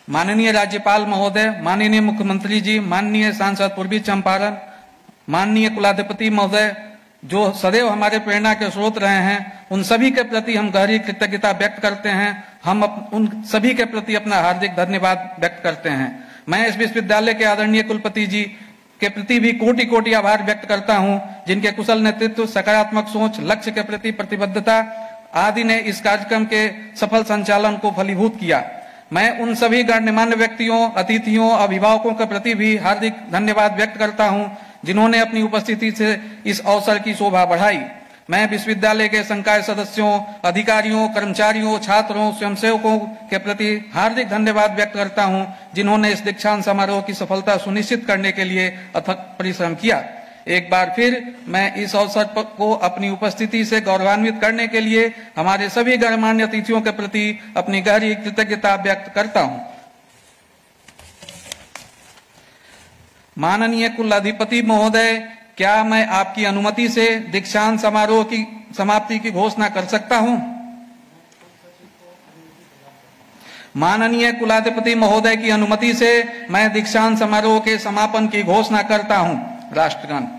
माननीय राज्यपाल महोदय, माननीय मुख्यमंत्री जी, माननीय सांसद पूर्वी चंपारण, माननीय कुलाधिपति महोदय, जो सदैव हमारे प्रेरणा के स्रोत रहे हैं, उन सभी के प्रति हम गहरी कृतज्ञता व्यक्त करते हैं। हम उन सभी के प्रति अपना हार्दिक धन्यवाद व्यक्त करते हैं। मैं इस विश्वविद्यालय के आदरणीय कुलपति जी के प्रति भी कोटि कोटि आभार व्यक्त करता हूं, जिनके कुशल नेतृत्व, सकारात्मक सोच, लक्ष्य के प्रति प्रतिबद्धता आदि ने इस कार्यक्रम के सफल संचालन को फलीभूत किया। मैं उन सभी गणमान्य व्यक्तियों, अतिथियों, अभिभावकों के प्रति भी हार्दिक धन्यवाद व्यक्त करता हूं, जिन्होंने अपनी उपस्थिति से इस अवसर की शोभा बढ़ाई। मैं विश्वविद्यालय के संकाय सदस्यों, अधिकारियों, कर्मचारियों, छात्रों, स्वयंसेवकों के प्रति हार्दिक धन्यवाद व्यक्त करता हूं, जिन्होंने इस दीक्षांत समारोह की सफलता सुनिश्चित करने के लिए अथक परिश्रम किया। एक बार फिर मैं इस अवसर को अपनी उपस्थिति से गौरवान्वित करने के लिए हमारे सभी गणमान्य अतिथियों के प्रति अपनी गहरी कृतज्ञता व्यक्त करता हूं। माननीय कुलाधिपति महोदय, क्या मैं आपकी अनुमति से दीक्षांत समारोह की समाप्ति की घोषणा कर सकता हूं? माननीय कुलाधिपति महोदय की अनुमति से मैं दीक्षांत समारोह के समापन की घोषणा करता हूं। राष्ट्रगान।